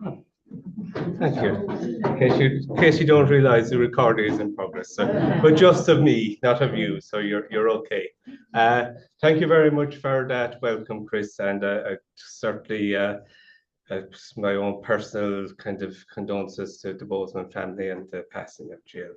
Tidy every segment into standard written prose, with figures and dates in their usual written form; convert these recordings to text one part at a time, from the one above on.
Thank you. In case you don't realize, the recording is in progress, but just of me, not of you, so you're okay. Thank you very much for that welcome, Chris, and certainly my own personal kind of condolences to the Bozeman family and the passing of Jill.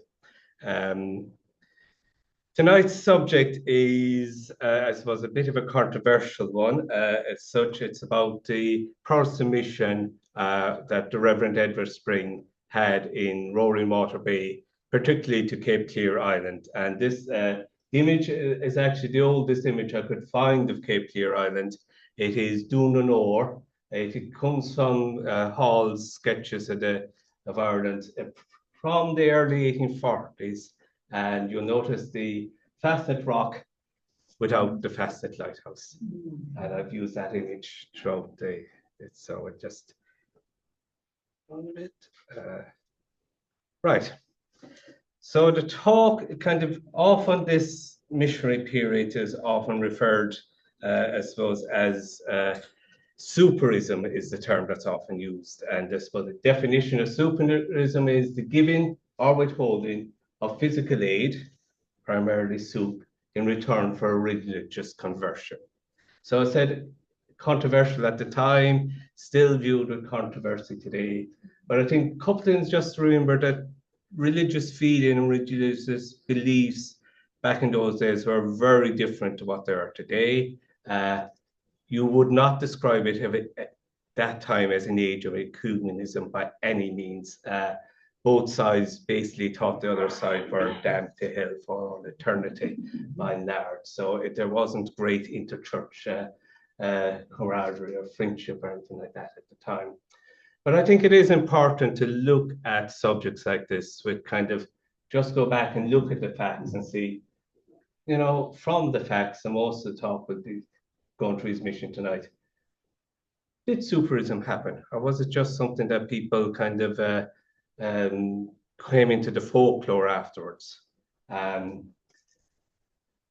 Tonight's subject is, I suppose, a bit of a controversial one. As such, it's about the Protestant mission that the Rev Edward Spring had in Roaring Water Bay, particularly to Cape Clear Island. And this image is actually the oldest image I could find of Cape Clear Island. It is Dún It comes from Hall's sketches of Ireland from the early 1840s. And you'll notice the Facet Rock without the Facet Lighthouse. And I've used that image throughout so it just one bit. Right. So the talk kind of often this missionary period is often referred, I suppose, as souperism is the term that's often used. And I suppose the definition of souperism is the giving or withholding of physical aid, primarily soup, in return for a religious conversion. So I said controversial at the time, still viewed with controversy today. But I think a couple things just to remember that religious feeling and religious beliefs back in those days were very different to what they are today. You would not describe it at that time as an age of ecumenism by any means. Both sides basically thought the other side were damned to hell for all eternity by and large. So there wasn't great interchurch camaraderie or friendship or anything like that at the time. But I think it is important to look at subjects like this with kind of just go back and look at the facts and see, you know, from the facts, and most of the talk with going through his mission tonight, did souperism happen? Or was it just something that people kind of came into the folklore afterwards?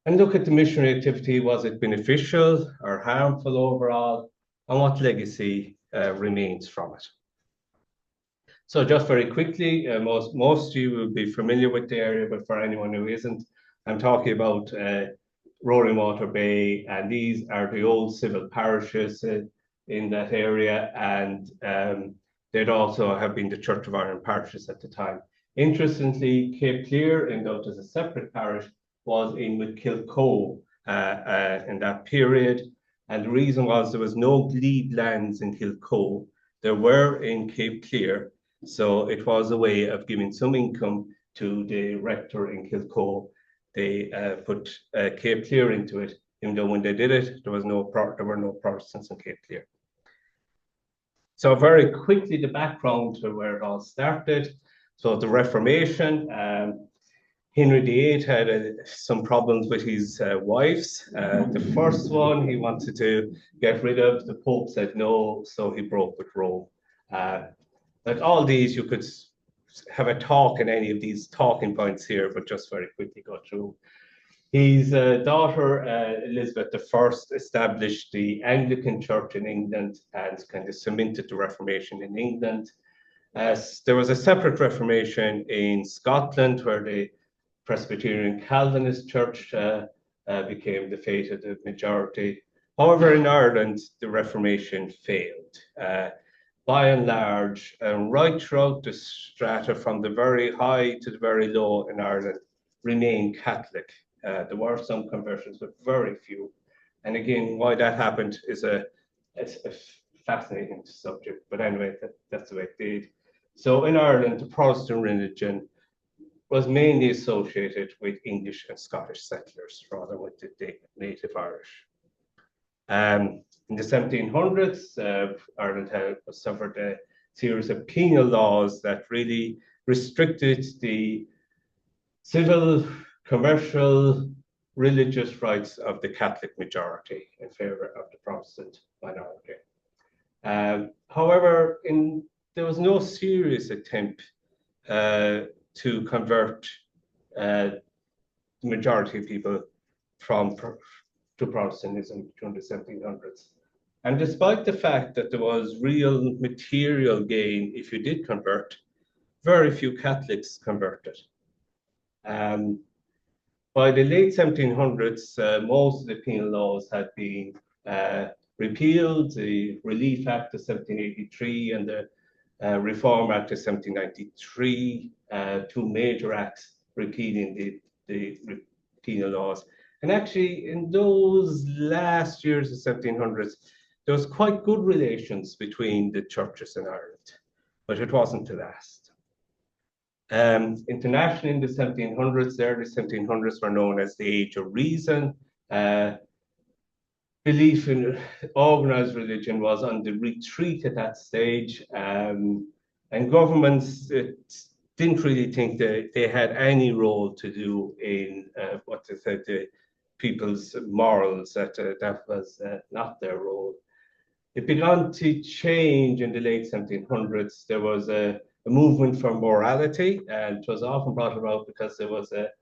And look at the missionary activity. Was it beneficial or harmful overall? And what legacy remains from it? So just very quickly, most of you will be familiar with the area, but for anyone who isn't, I'm talking about Roaring Water Bay, and these are the old civil parishes in that area, and they'd also have been the Church of Ireland parishes at the time. Interestingly, Cape Clear, in though it is a separate parish, was in with Kilcoe in that period. And the reason was there was no glebe lands in Kilcoe. There were in Cape Clear. So it was a way of giving some income to the rector in Kilcoe. They put Cape Clear into it, even though when they did it, there were no Protestants in Cape Clear. So very quickly, the background to where it all started. So the Reformation, Henry VIII had some problems with his wives. The first one he wanted to get rid of, the Pope said no, so he broke with Rome. But all these, you could have a talk in any of these talking points here, but just very quickly go through. His daughter, Elizabeth I, established the Anglican Church in England and kind of cemented the Reformation in England. There was a separate Reformation in Scotland where the Presbyterian Calvinist Church became the fate of the majority. However, in Ireland, the Reformation failed. By and large, right throughout the strata from the very high to the very low in Ireland, remained Catholic. There were some conversions, but very few. And again, why that happened is it's a fascinating subject. But anyway, that's the way it did. So in Ireland, the Protestant religion was mainly associated with English and Scottish settlers rather than with the native Irish. In the 1700s, Ireland had suffered a series of penal laws that really restricted the civil, commercial, religious rights of the Catholic majority in favor of the Protestant minority. However, there was no serious attempt to convert the majority of people to Protestantism during the 1700s. And despite the fact that there was real material gain if you did convert, very few Catholics converted. By the late 1700s, most of the penal laws had been repealed. The Relief Act of 1783 and the Reform Act of 1793, two major acts repealing the penal laws. And actually, in those last years of 1700s, there was quite good relations between the churches in Ireland, but it wasn't to last. Internationally, in the 1700s, the early 1700s were known as the Age of Reason. Belief in organized religion was on the retreat at that stage, and governments didn't really think that they had any role to do in what they said, the people's morals, that was not their role. It began to change in the late 1700s. There was a movement for morality, and it was often brought about because there was a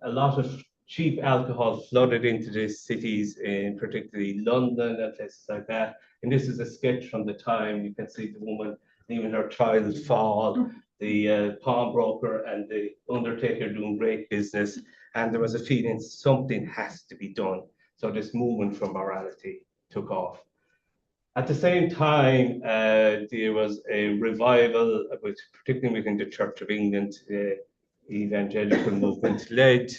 lot of cheap alcohol flooded into the cities, in particularly London and places like that. And this is a sketch from the time. You can see the woman leaving her child fall, the pawnbroker and the undertaker doing great business. And there was a feeling something has to be done. So this movement for morality took off. At the same time, there was a revival, particularly within the Church of England, the evangelical movement led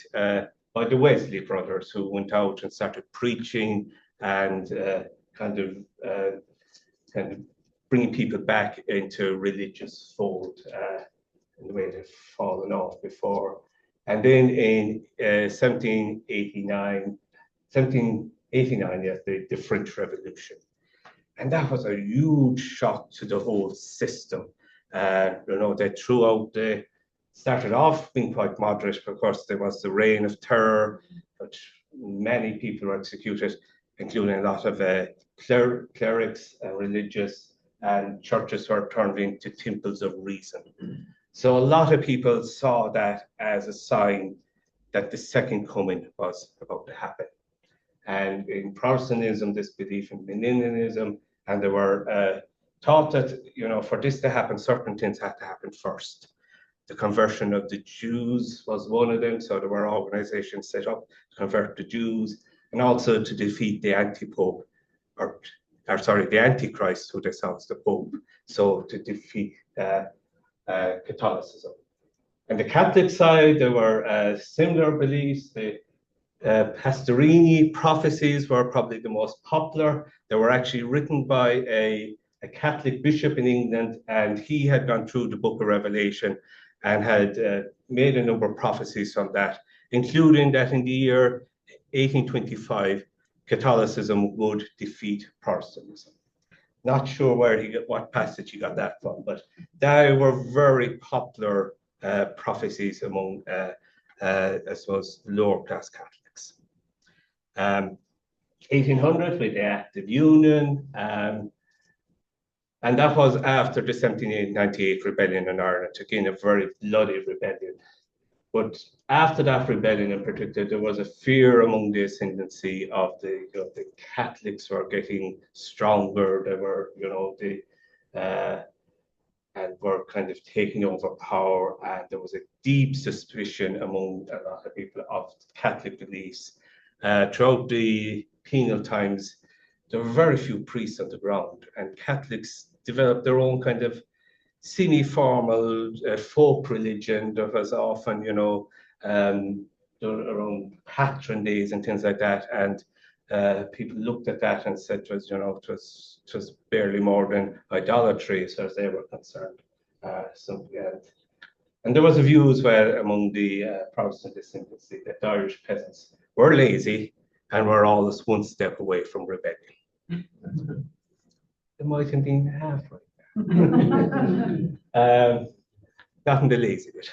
by the Wesley brothers, who went out and started preaching and kind of bringing people back into religious fold in the way they've fallen off before. And then in 1789, yes, the French Revolution. And that was a huge shock to the whole system. They started off being quite moderate. Of course, there was the reign of terror, which many people were executed, including a lot of clerics and religious, and churches were turned into temples of reason. So a lot of people saw that as a sign that the second coming was about to happen. And in Protestantism, this belief in millennialism, and they were taught that, for this to happen, certain things had to happen first. The conversion of the Jews was one of them. So there were organizations set up to convert the Jews, and also to defeat the anti-pope, the Antichrist, who they saw as the Pope. So to defeat Catholicism. And the Catholic side, there were similar beliefs. The Pastorini prophecies were probably the most popular. They were actually written by a Catholic bishop in England, and he had gone through the book of Revelation and had made a number of prophecies from that, including that in the year 1825, Catholicism would defeat Protestantism. Not sure what passage he got that from, but they were very popular prophecies among, I suppose, lower class Catholics. 1800 with the Act of Union, and that was after the 1798 rebellion in Ireland, again a very bloody rebellion. But after that rebellion in particular, there was a fear among the ascendancy of the Catholics were getting stronger. They were, and were kind of taking over power, and there was a deep suspicion among a lot of people of Catholic beliefs. Throughout the penal times, there were very few priests on the ground, and Catholics developed their own kind of semi-formal folk religion that was often, around patron days and things like that. And people looked at that and said it was barely more than idolatry as far as they were concerned. And there was a view as well among the Protestant ascendancy that the Irish peasants were lazy and were always one step away from rebellion. They might have been half right there. Not in the lazy bit.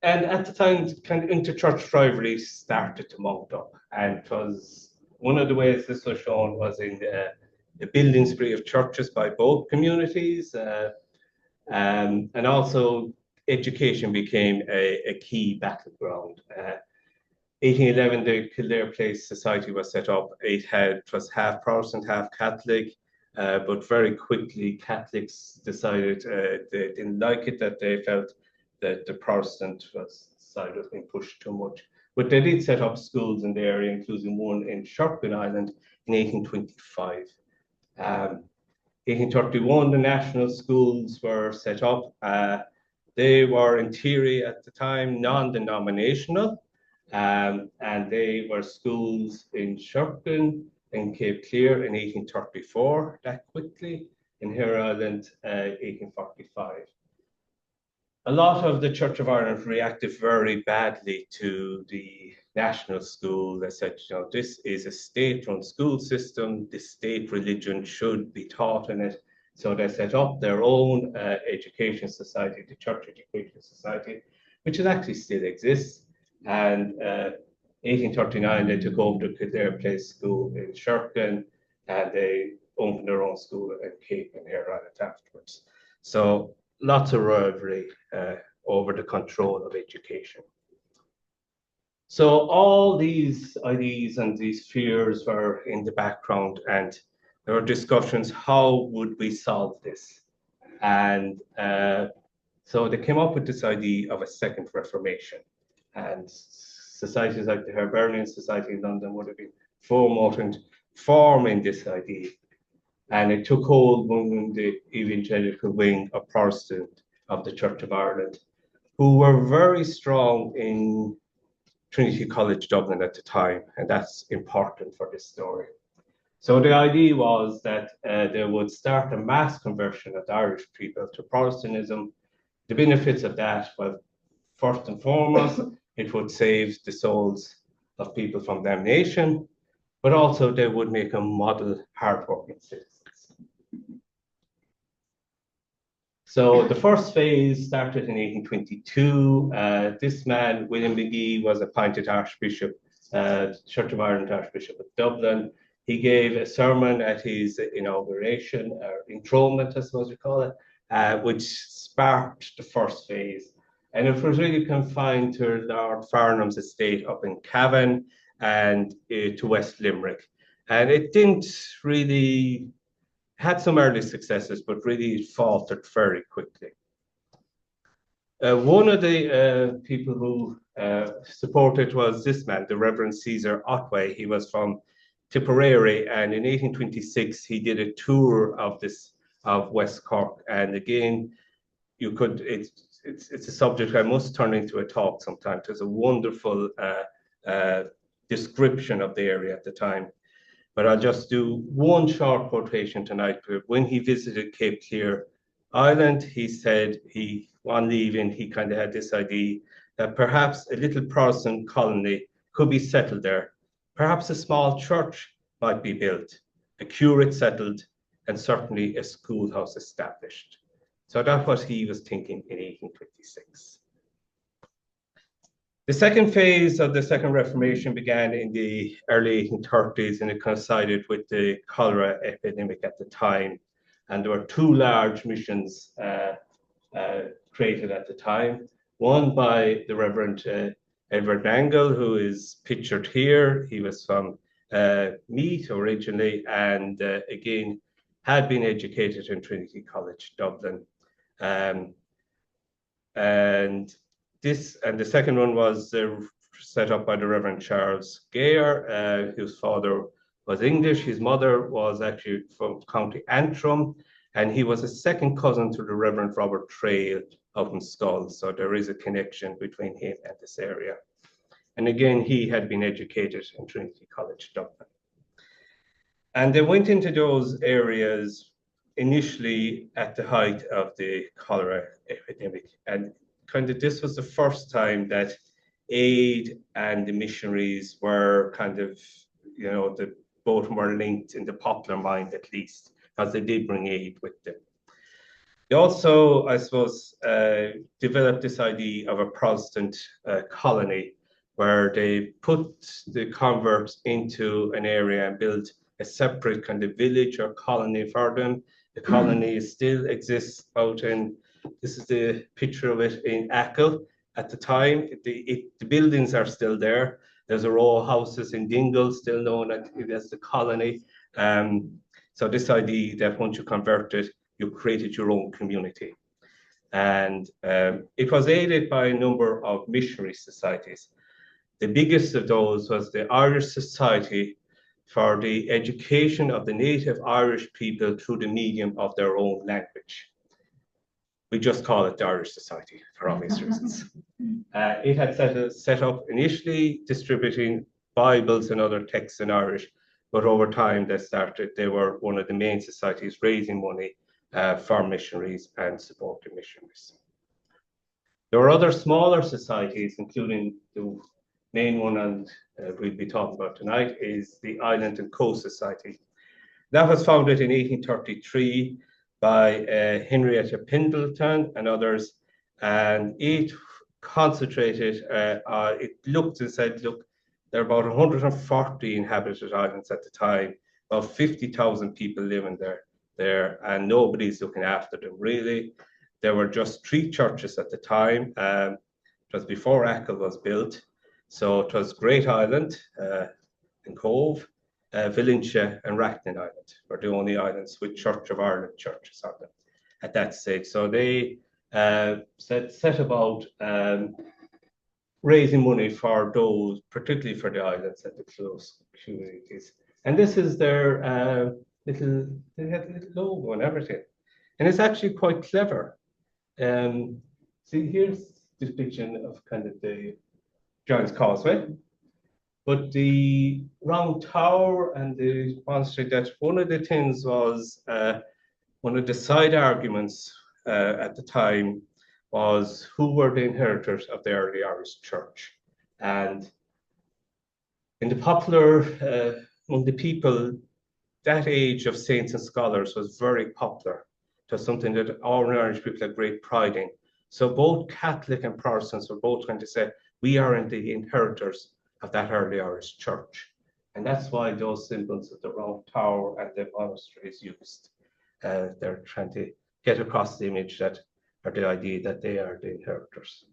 And at the time, kind of inter-church rivalry started to mount up, and it was one of the ways this was shown was in the building spree of churches by both communities, and also education became a key battleground. 1811, the Kildare Place Society was set up. It was half Protestant, half Catholic, but very quickly Catholics decided they didn't like it, that they felt that the Protestant side was being pushed too much. But they did set up schools in the area, including one in Sherkin Island in 1825. 1831, the national schools were set up. They were, in theory at the time, non-denominational, and they were schools in Sherkin and Cape Clear in 1834, that quickly, in Hare Island, 1845. A lot of the Church of Ireland reacted very badly to the national school. They said, you know, this is a state-run school system. The state religion should be taught in it. So they set up their own education society, the Church Education Society, which actually still exists. And 1839, they took over the Kildare Place School in Sherkin, and they opened their own school at Cape and Hare Island afterwards. So lots of rivalry over the control of education. So all these ideas and these fears were in the background, and there were discussions, how would we solve this? And so they came up with this idea of a second Reformation. And societies like the Hibernian Society in London would have been foremost forming this idea. And it took hold among the evangelical wing of Protestant of the Church of Ireland, who were very strong in Trinity College Dublin at the time, and that's important for this story. So the idea was that they would start a mass conversion of the Irish people to Protestantism. The benefits of that, well, first and foremost, it would save the souls of people from damnation, but also they would make a model hardworking citizens. So the first phase started in 1822. This man, William Magee, was appointed Archbishop, Church of Ireland Archbishop of Dublin. He gave a sermon at his inauguration, or enthronement, I suppose you call it, which sparked the first phase. And it was really confined to Lord Farnham's estate up in Cavan and to West Limerick. And it didn't really, had some early successes, but really faltered very quickly. One of the people who supported was this man, the Reverend Caesar Otway. He was from Tipperary, and in 1826 he did a tour of West Cork. And again, you could, it's a subject I must turn into a talk sometime. There's a wonderful description of the area at the time. But I'll just do one short quotation tonight. When he visited Cape Clear Island, he said on leaving, he kind of had this idea that perhaps a little Protestant colony could be settled there. Perhaps a small church might be built, a curate settled, and certainly a schoolhouse established. So that's what he was thinking in 1826. The second phase of the Second Reformation began in the early 1830s, and it coincided with the cholera epidemic at the time. And there were two large missions created at the time. One by the Reverend Edward Nangle, who is pictured here. He was from Meath originally, and again, had been educated in Trinity College Dublin. And the second one was set up by the Reverend Charles Gare, whose father was English. His mother was actually from County Antrim, and he was a second cousin to the Reverend Robert Trail out in Skull. So there is a connection between him and this area. And again, he had been educated in Trinity College Dublin. And they went into those areas initially at the height of the cholera epidemic. And kind of this was the first time that aid and the missionaries were kind of, both were linked in the popular mind at least, because they did bring aid with them. They also, I suppose, developed this idea of a Protestant colony where they put the converts into an area and built a separate kind of village or colony for them. The colony still exists out in, this is the picture of it in Achill at the time. The buildings are still there. There's a row of houses in Dingle, still known as the colony. So this idea that once you converted, you created your own community. And it was aided by a number of missionary societies. The biggest of those was the Irish Society for the Education of the Native Irish People through the medium of their own language. We just call it the Irish Society for obvious reasons. It had set up initially distributing Bibles and other texts in Irish, but over time they were one of the main societies raising money for missionaries and supporting missionaries. There were other smaller societies, including the main one and we'll be talking about tonight is the Island and Coast Society. That was founded in 1833 by Henrietta Pendleton and others, and it concentrated, it looked and said, look, there are about 140 inhabited islands at the time, about 50,000 people living there, and nobody's looking after them really. There were just 3 churches at the time. It was before Achill was built. So it was Great Island and Cove, Valentia and Racknin Island were the only islands with Church of Ireland churches on them at that stage. So they set about raising money for those, particularly for the islands and the close communities. And this is their they had a little logo and everything. And it's actually quite clever. See, here's the depiction of kind of the Giant's Causeway. But the round tower and the monastery, that one of the things was, one of the side arguments at the time was who were the inheritors of the early Irish church. And in the popular, among the people, that age of saints and scholars was very popular. It was something that all Irish people had great pride in. So both Catholic and Protestants were both trying to say, we are the inheritors of that early Irish church. And that's why those symbols of the round tower and the monastery is used. They're trying to get across the image that, or the idea that they are the inheritors.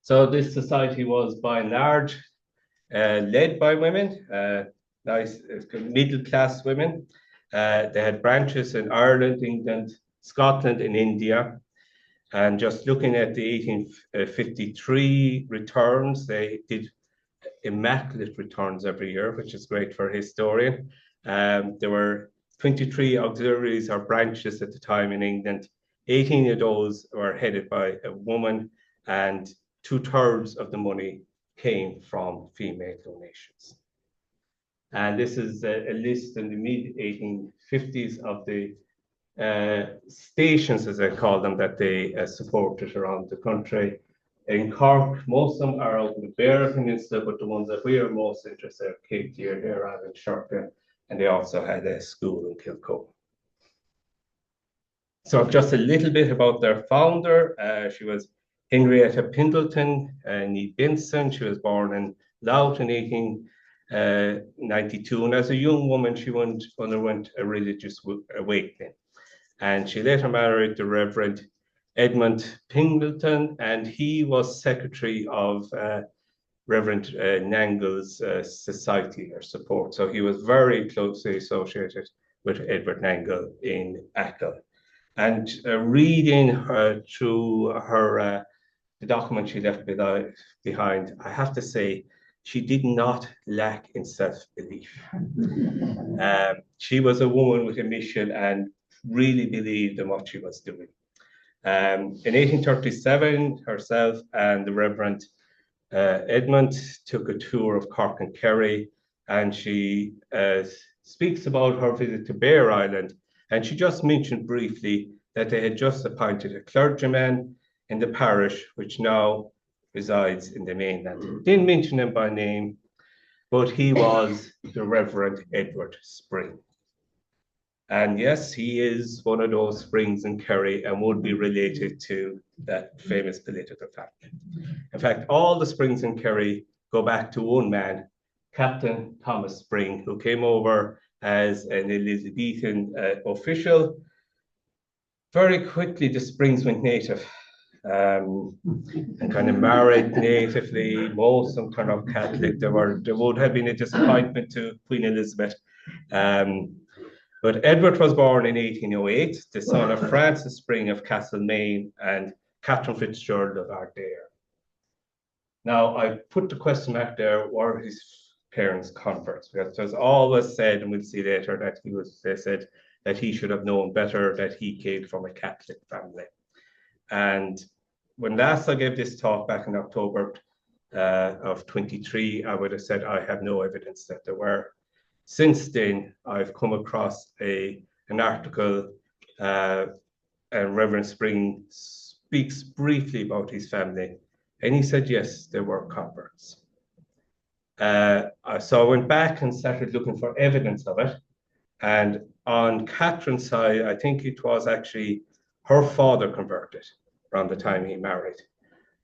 So this society was by and large led by women, nice middle-class women. They had branches in Ireland, England, Scotland, and India. And just looking at the 1853 returns, they did immaculate returns every year, which is great for a historian. There were 23 auxiliaries or branches at the time in England. 18 of those were headed by a woman, and 2/3 of the money came from female donations. And this is a list in the mid-1850s of the stations, as I call them, that they supported around the country. In Cork, most of them are out in the Beara Peninsula, but the ones that we are most interested in are Cape Deer, Nairn, and Sherkin, and they also had a school in Kilcoe. So just a little bit about their founder. She was Henrietta Pendleton Nee Benson. She was born in Louth in 1892, and as a young woman, she underwent a religious awakening. And she later married the Reverend Edmund Pendleton, and he was secretary of Reverend Nangle's society or support. So he was very closely associated with Edward Nangle in Achill. And reading her through her the document she left behind, I have to say, she did not lack in self-belief. She was a woman with a mission and really believed in what she was doing. In 1837, herself and the Reverend Edmund took a tour of Cork and Kerry, and she speaks about her visit to Bear Island, and she just mentioned briefly that they had just appointed a clergyman in the parish, which now resides in the mainland. Didn't mention him by name, but he was the Reverend Edward Spring. And yes, he is one of those Springs in Kerry and would be related to that famous political family. In fact, all the Springs in Kerry go back to one man, Captain Thomas Spring, who came over as an Elizabethan official. Very quickly, the Springs went native. and kind of married natively. Most of them turned out Catholic. There would have been a disappointment to Queen Elizabeth. But Edward was born in 1808, the son of Francis Spring of Castlemaine and Catherine Fitzgerald of Ardare. Now, I put the question mark there, were his parents converts? Because it was always said, and we'll see later, that they said that he should have known better, that he came from a Catholic family. And when last I gave this talk back in October of 23, I would have said I have no evidence that there were. Since then, I've come across an article, and Reverend Spring speaks briefly about his family, and he said, yes, they were converts. So I went back and started looking for evidence of it. And on Catherine's side, I think it was actually her father converted around the time he married.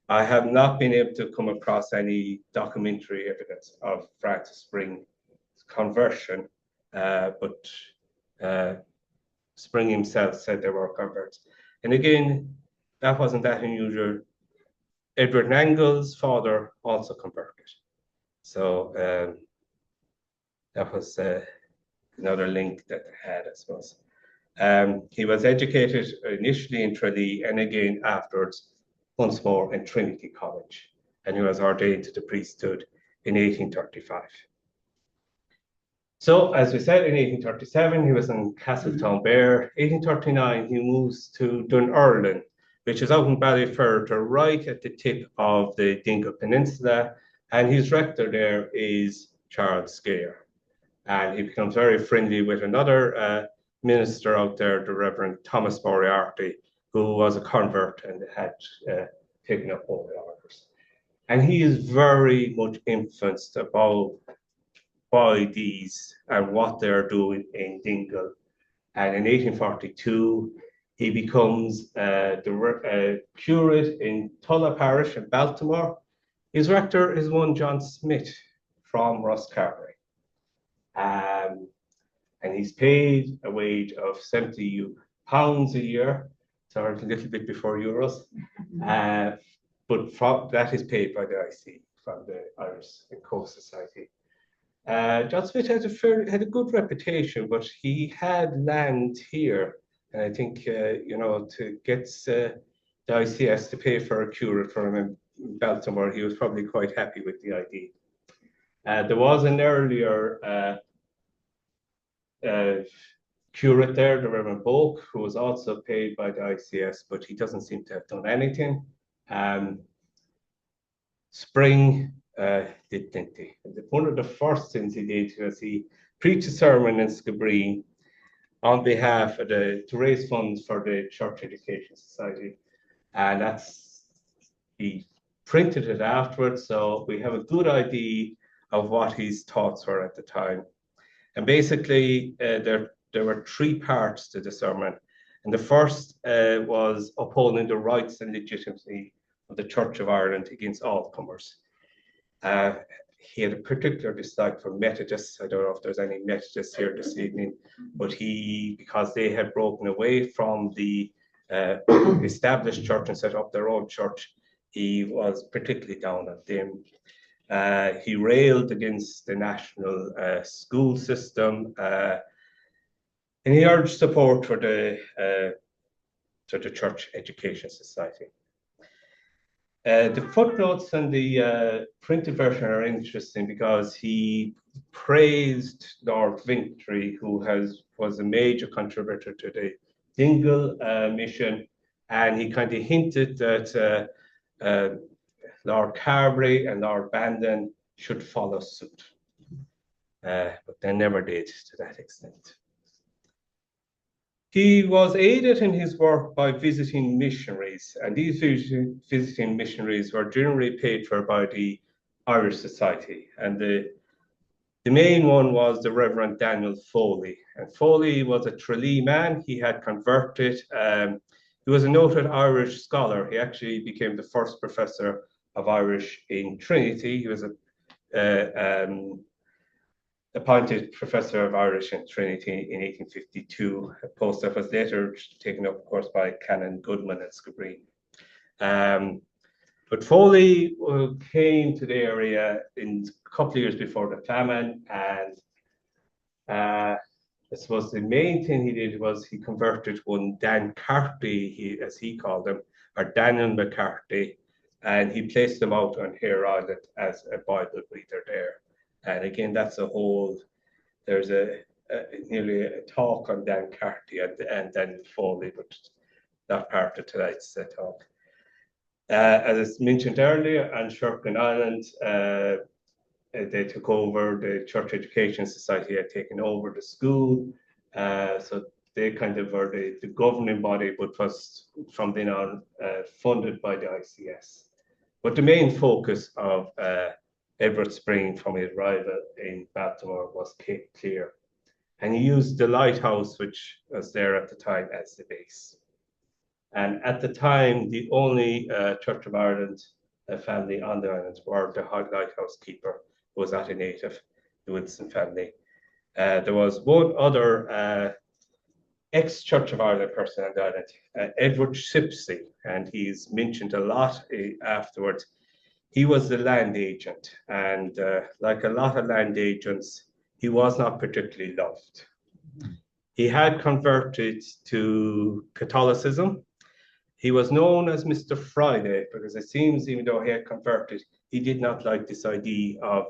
I have not been able to come across any documentary evidence of Francis Spring's conversion, but Spring himself said they were converts. And again, that wasn't that unusual. Edward Nangle's father also converted. So that was another link that they had, I suppose. He was educated initially in Tralee and again afterwards once more in Trinity College, and he was ordained to the priesthood in 1835. So, as we said, in 1837, he was in Castletownbere. 1839, he moves to Dunurlin, which is out in Ballyferriter, right at the tip of the Dingle Peninsula, and his rector there is Charles Scare. And he becomes very friendly with another minister out there, the Reverend Thomas Moriarty, who was a convert and had taken up holy orders. And he is very much influenced by these and what they're doing in Dingle. And in 1842, he becomes the curate in Tulla Parish in Baltimore. His rector is one John Smith from Rosscarbery. And he's paid a wage of £70 a year, so a little bit before euros. But that is paid by the IC, from the Irish and Coast Society. John Smith had a good reputation, but he had land here. And I think, to get the ICS to pay for a curate for him in Baltimore, he was probably quite happy with the idea. There was an earlier curate there, the Reverend Boak, who was also paid by the ICS, but he doesn't seem to have done anything. Spring did plenty. One of the first things he did was he preached a sermon in Skibbereen on behalf of to raise funds for the Church Education Society, and he printed it afterwards, so we have a good idea of what his thoughts were at the time. And basically, there were three parts to the sermon. And the first was upholding the rights and legitimacy of the Church of Ireland against all comers. He had a particular dislike for Methodists. I don't know if there's any Methodists here this evening, but because they had broken away from the established church and set up their own church, he was particularly down on them. He railed against the national school system, and he urged support for the Church Education Society. The footnotes and the printed version are interesting because he praised Lord Vintry, who was a major contributor to the Dingle mission, and he kind of hinted that Lord Carberry and Lord Bandon should follow suit, but they never did to that extent. He was aided in his work by visiting missionaries, and these visiting missionaries were generally paid for by the Irish Society. And the main one was the Reverend Daniel Foley. And Foley was a Tralee man. He had converted. He was a noted Irish scholar. He actually became the first professor of Irish in Trinity. He was appointed Professor of Irish in Trinity in 1852, a post that was later taken up, of course, by Canon Goodman at Skibbereen. But Foley came to the area in a couple of years before the famine, and I suppose the main thing he did was he converted one Dan Carty, as he called him, or Daniel McCarthy, and he placed them out on Hare Island as a Bible reader there. And again, that's a whole, there's nearly a talk on Dan Carty and Daniel Foley, but not part of tonight's talk. As I mentioned earlier, on Sherkin Island, they took over, the Church Education Society had taken over the school. So they kind of were the governing body, but was from then on funded by the ICS. But the main focus of Edward Spring from his arrival in Baltimore was Cape Clear. And he used the lighthouse, which was there at the time, as the base. And at the time, the only Church of Ireland family on the island were the lighthouse keeper, who was not a native, the Wilson family. There was one other ex-Church of Ireland person on the island, Edward Spring, and he's mentioned a lot afterwards. He was the land agent, and like a lot of land agents, he was not particularly loved. He had converted to Catholicism. He was known as Mr. Friday because it seems, even though he had converted, he did not like this idea of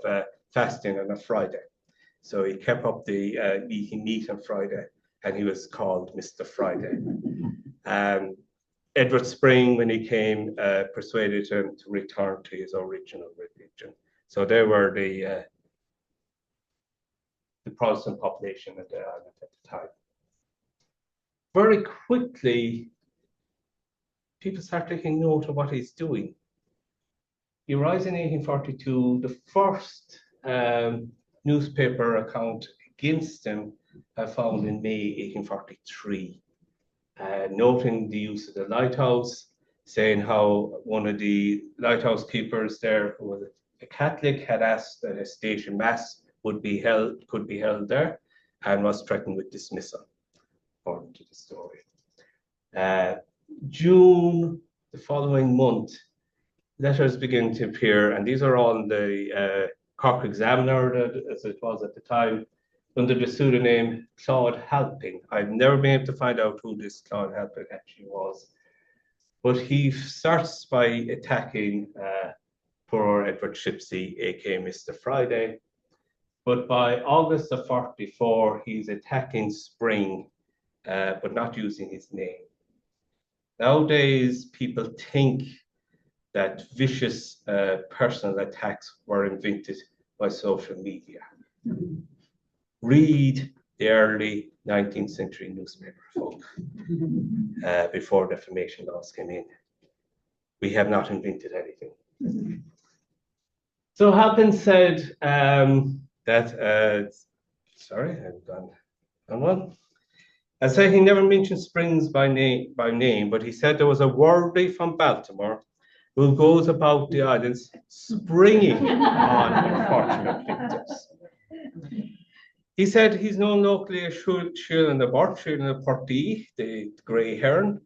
fasting on a Friday. So he kept up the eating meat on Friday, and he was called Mr. Friday. Edward Spring, when he came, persuaded him to return to his original religion. So they were the Protestant population at the island at the time. Very quickly, people start taking note of what he's doing. He arrives in 1842. The first newspaper account against him found in May 1843, noting the use of the lighthouse, saying how one of the lighthouse keepers there, who was a Catholic, had asked that a station mass could be held there, and was threatened with dismissal, according to the story. June, the following month, letters begin to appear, and these are all in the Cork Examiner, as it was at the time, under the pseudonym Claude Halping. I've never been able to find out who this Claude Halping actually was, but he starts by attacking poor Edward Shipsey, aka Mr. Friday. But by August of 44, he's attacking Spring, but not using his name. Nowadays, people think that vicious personal attacks were invented by social media. Read the early 19th century newspaper, folk, before defamation laws came in. We have not invented anything. So Halpin said that, sorry, I've gone on one. I say he never mentioned Springs by name, but he said there was a worthy from Baltimore who goes about the islands springing on unfortunate victims. He said he's known locally as Shiel and the Bort, Shiel and the Portee, the grey heron,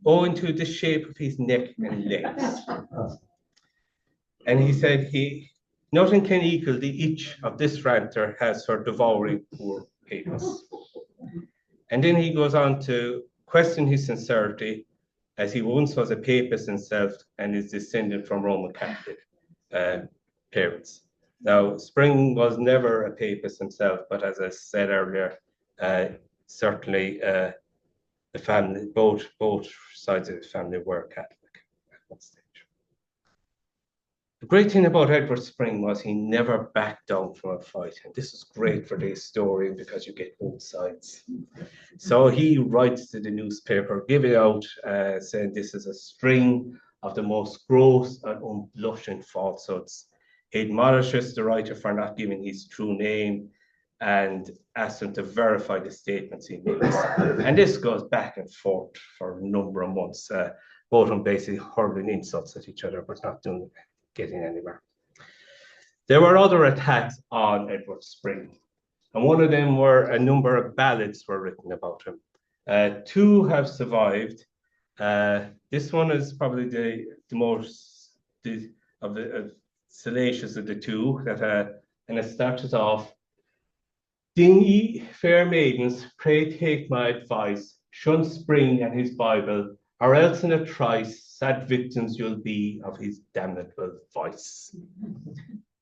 owing to the shape of his neck and legs. And he said nothing can equal the itch of this ranter has for devouring poor papists. And then he goes on to question his sincerity, as he once was a papist himself and is descended from Roman Catholic parents. Now, Spring was never a papist himself, but as I said earlier, certainly the family, both sides of his family were Catholic at one stage. The great thing about Edward Spring was he never backed down from a fight. And this is great for the historian because you get both sides. So he writes to the newspaper, giving out, saying this is a string of the most gross and unblushing falsehoods. He admonishes the writer for not giving his true name and asks him to verify the statements he makes. And this goes back and forth for a number of months, both on basically hurling insults at each other, but not getting anywhere. There were other attacks on Edward Spring, and one of them were a number of ballads were written about him. Two have survived, This one is probably the most salacious of the two. And it started off, "Ding ye, fair maidens, pray take my advice, shun Spring and his Bible, or else in a trice sad victims you'll be of his damnable voice."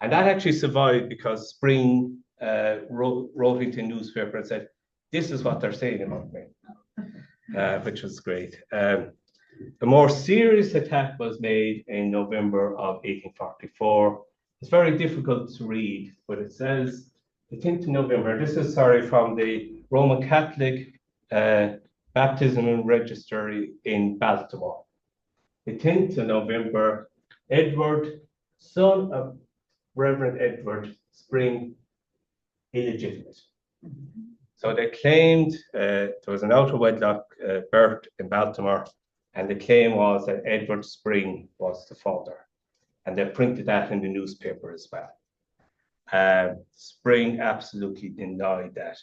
And that actually survived because Spring wrote into a newspaper and said, "This is what they're saying about me," which was great. A more serious attack was made in November of 1844. It's very difficult to read, but it says, the 10th of November, this is, from the Roman Catholic Baptism and Registry in Baltimore. The 10th of November, Edward, son of Rev Edward Spring, illegitimate. So they claimed there was an out of wedlock birth in Baltimore, and the claim was that Edward Spring was the father. And they printed that in the newspaper as well. Spring absolutely denied that.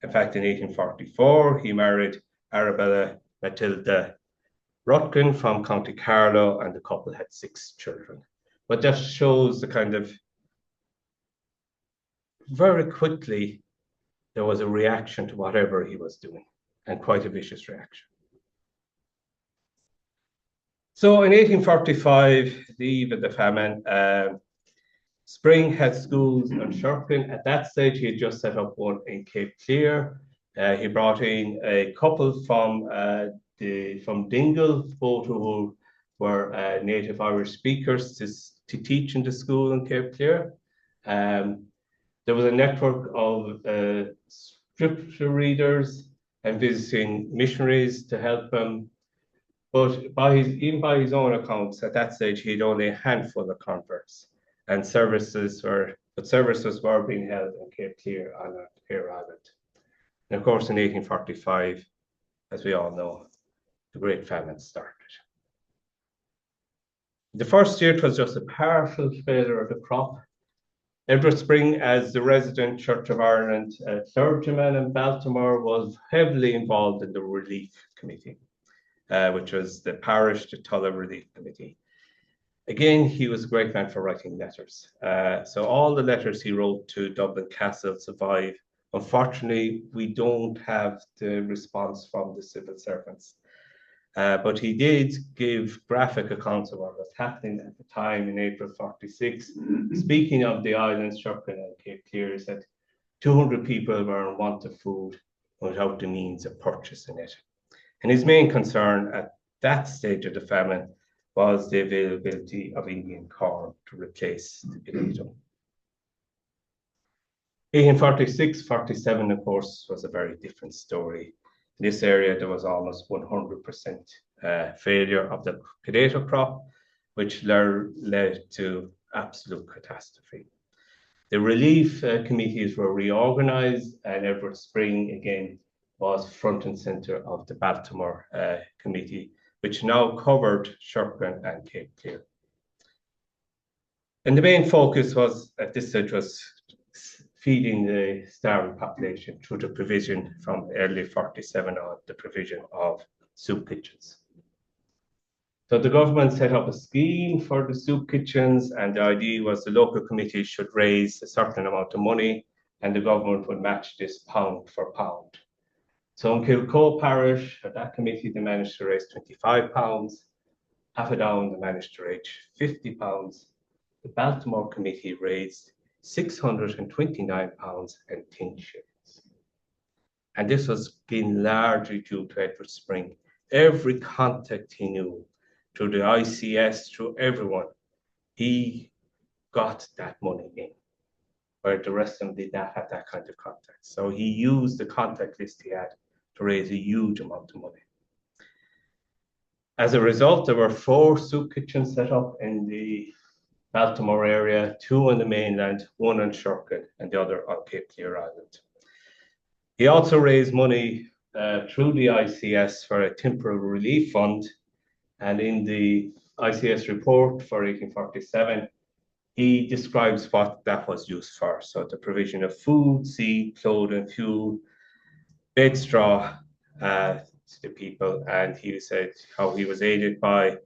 In fact, in 1844, he married Arabella Matilda Rutkin from County Carlow, and the couple had 6 children. But that shows the kind of, very quickly, there was a reaction to whatever he was doing, and quite a vicious reaction. So in 1845, the eve of the famine, Spring had schools in Shirkin. At that stage, he had just set up one in Cape Clear. He brought in a couple from Dingle, both who were native Irish speakers, to teach in the school in Cape Clear. There was a network of scripture readers and visiting missionaries to help him. But even by his own accounts, at that stage, he had only a handful of converts, and services were being held in Cape Clear on Hare Island. And of course, in 1845, as we all know, the Great Famine started. The first year, it was just a partial failure of the crop. Edward Spring, as the resident Church of Ireland clergyman in Baltimore, was heavily involved in the Relief Committee, which was the parish to Tulla Relief Committee. Again, he was a great man for writing letters. So all the letters he wrote to Dublin Castle survive. Unfortunately, we don't have the response from the civil servants. But he did give graphic accounts of what was happening at the time in April 46. Speaking of the islands, Shirkin and Cape Clear, he said 200 people were in want of food without the means of purchasing it. And his main concern at that stage of the famine was the availability of Indian corn to replace the potato. 1846-47, of course, was a very different story. In this area, there was almost 100% failure of the potato crop, which led to absolute catastrophe. The relief committees were reorganized, and Edward Spring, again, was front and center of the Baltimore committee, which now covered Shirkin and Cape Clear. And the main focus was, at this stage, was feeding the starving population through the provision from early 47 on, the provision of soup kitchens. So the government set up a scheme for the soup kitchens, and the idea was the local committee should raise a certain amount of money, and the government would match this pound for pound. So in Kilcoe Parish, at that committee, they managed to raise £25. Affadown, they managed to raise £50. The Baltimore committee raised £629 and 10 shillings. And this was again largely due to Edward Spring. Every contact he knew, through the ICS, through everyone, he got that money in, where the rest of them did not have that kind of contact. So he used the contact list he had to raise a huge amount of money. As a result, there were 4 soup kitchens set up in the Baltimore area, 2 on the mainland, 1 on Shirkin, and the other on Cape Clear Island. He also raised money through the ICS for a temporary relief fund, and in the ICS report for 1847, he describes what that was used for. So the provision of food, seed, clothing, fuel, bed straw, to the people, and he said how he was aided by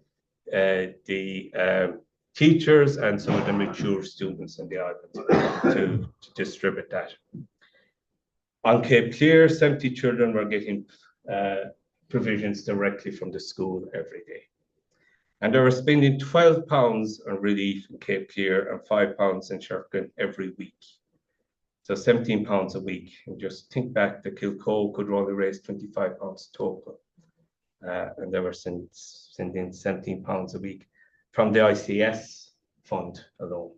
the teachers and some of the mature students in the island to distribute that. On Cape Clear, 70 children were getting provisions directly from the school every day. And they were spending £12 on relief in Cape Clear and £5 in Shirkin every week. So £17 a week. And just think back, the Kilcoe could only raise £25 total. And they were sending £17 a week from the ICS fund alone.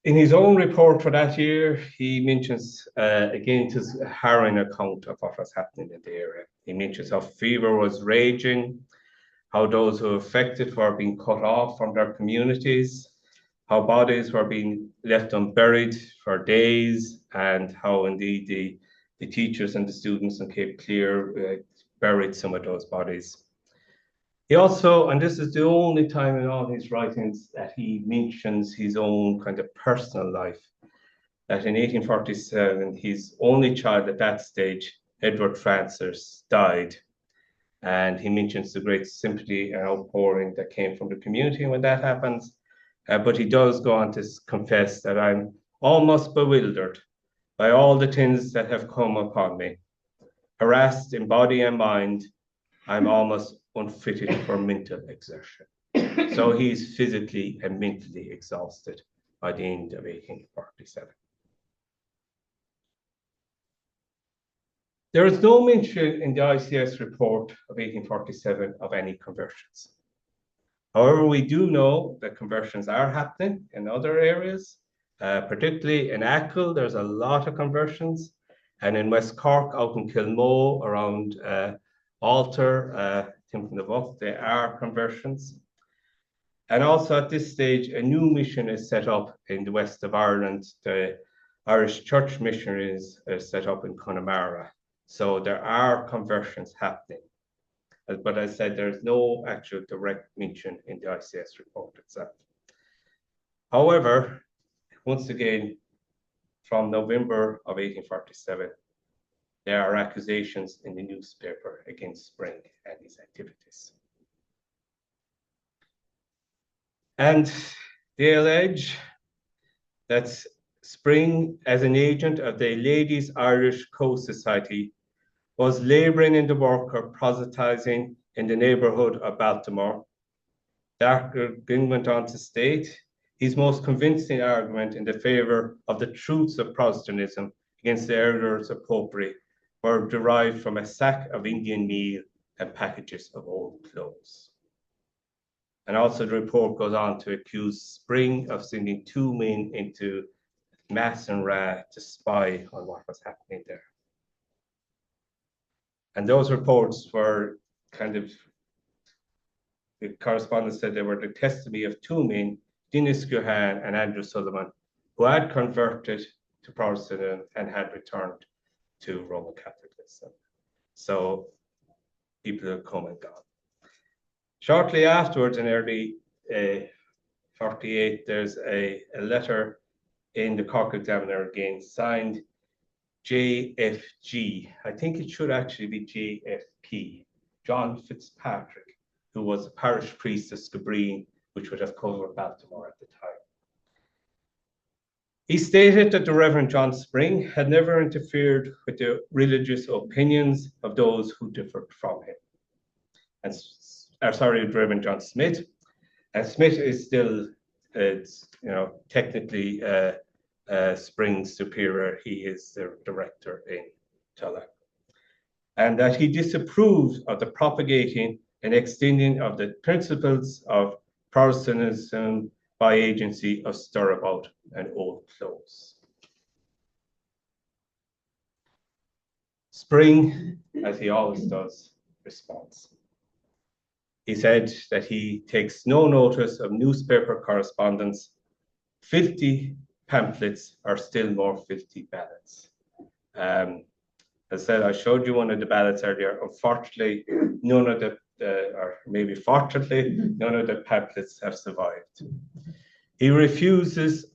In his own report for that year, he mentions, again, his harrowing account of what was happening in the area. He mentions how fever was raging, how those who were affected were being cut off from their communities, how bodies were being left unburied for days, and how indeed the teachers and the students in Cape Clear buried some of those bodies. He also, and this is the only time in all his writings that he mentions his own kind of personal life, that in 1847, his only child at that stage, Edward Francis, died. And he mentions the great sympathy and outpouring that came from the community when that happens. But he does go on to confess that I'm almost bewildered by all the things that have come upon me. Harassed in body and mind, I'm almost unfitted for mental exertion. So he's physically and mentally exhausted by the end of 1847. There is no mention in the ICS report of 1847 of any conversions. However, we do know that conversions are happening in other areas, particularly in Achill, there's a lot of conversions, and in West Cork, out in Kilmoe, around Alter, Timothy, there are conversions. And also at this stage, a new mission is set up in the west of Ireland. The Irish Church missionaries are set up in Connemara. So there are conversions happening. But as I said, there's no actual direct mention in the ICS report itself. However, once again, from November of 1847, there are accusations in the newspaper against Spring and his activities. And they allege that Spring, as an agent of the Ladies Irish Coast Society, was labouring in the work of proselytizing in the neighbourhood of Baltimore. Dr. Ging went on to state his most convincing argument in the favour of the truths of Protestantism against the errors of popery were derived from a sack of Indian meal and packages of old clothes. And also the report goes on to accuse Spring of sending 2 men into Mass and Ra to spy on what was happening there. And those reports were the correspondent said they were the testimony of 2 men, Dennis Guhan and Andrew Sullivan, who had converted to Protestantism and had returned to Roman Catholicism. So people have come and gone. Shortly afterwards, in early 48, there's a letter in the Cork Examiner again, signed JFG. I think it should actually be JFP, John Fitzpatrick, who was a parish priest of Skibbereen, which would have covered Baltimore at the time. He stated that the Reverend John Spring had never interfered with the religious opinions of those who differed from him. And Reverend John Smith. And Smith is still, technically Spring's superior. He is the director in Tulla. And that he disapproved of the propagating and extending of the principles of Protestantism by agency of stirabout and old clothes. Spring, as he always does, responds. He said that he takes no notice of newspaper correspondence, filthy pamphlets, or still more filthy ballots. As I said, I showed you one of the ballots earlier. Unfortunately, none of the, or maybe fortunately, none of the pamphlets have survived. He refuses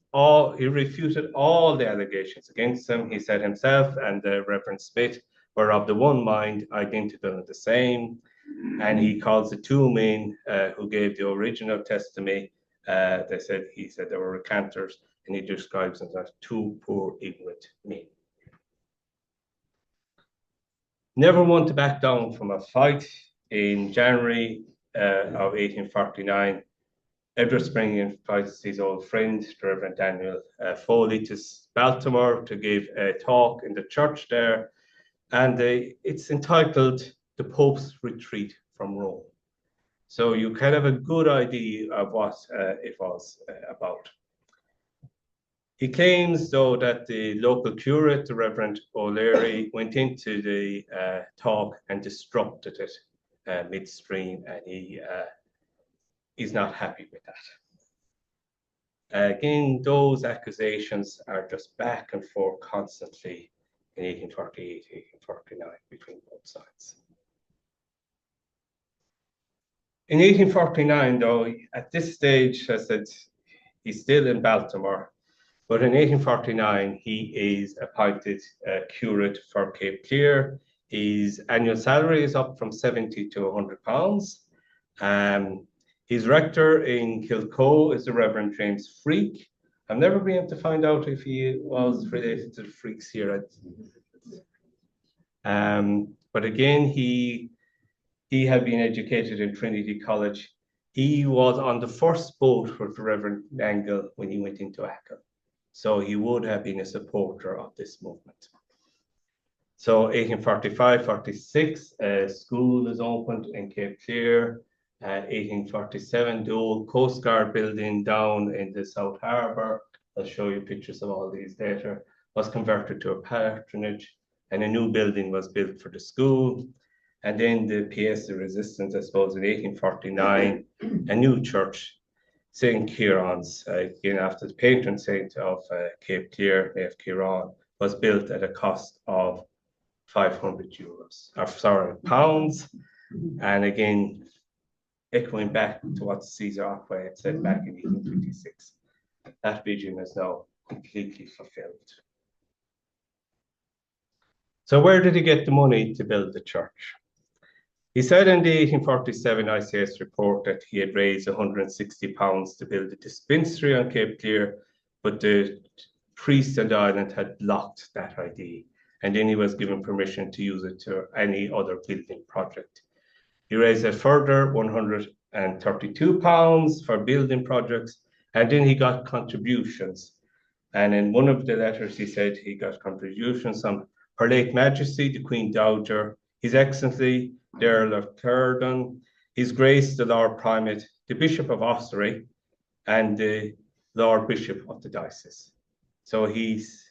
he refuted all the allegations against him. He said himself and the Reverend Smith were of the one mind, identical and the same. And he calls the two men who gave the original testimony, he said they were recanters, and he describes them as two poor ignorant men. Never one to back down from a fight. In January of 1849, Edward Spring invites his old friend, the Reverend Daniel Foley, to Baltimore to give a talk in the church there. And it's entitled The Pope's Retreat from Rome. So you can have a good idea of what it was about. He claims, though, that the local curate, the Reverend O'Leary, went into the talk and disrupted it midstream, and he's not happy with that. Again, those accusations are just back and forth constantly in 1848, 1849 between both sides. In 1849, though, at this stage, as I said, he's still in Baltimore. But in 1849, he is appointed curate for Cape Clear. His annual salary is up from 70 to 100 pounds. His rector in Kilcoe is the Reverend James Freak. I've never been able to find out if he was related to the Freaks here. But again, he had been educated in Trinity College. He was on the first boat with the Reverend Angle when he went into Achill. So he would have been a supporter of this movement. So 1845-46, a school is opened in Cape Clear. 1847, the old Coast Guard building down in the South Harbour, I'll show you pictures of all these later, was converted to a parsonage, and a new building was built for the school. And then the pièce de resistance, I suppose, in 1849, a new church, St. Kieran's, again after the patron saint of Cape Clear, Nave Kieran, was built at a cost of 500 pounds. And again, echoing back to what Caesar Aquay had said back in 1826, that vision is now completely fulfilled. So where did he get the money to build the church? He said in the 1847 ICS report that he had raised 160 pounds to build a dispensary on Cape Clear, but the priest on the island had blocked that idea, and then he was given permission to use it to any other building project. He raised a further 132 pounds for building projects, and then he got contributions. And in one of the letters, he said he got contributions from Her late Majesty, the Queen Dowager, His Excellency, the Earl of Curdon, His Grace, the Lord Primate, the Bishop of Ossory, and the Lord Bishop of the Diocese. So he's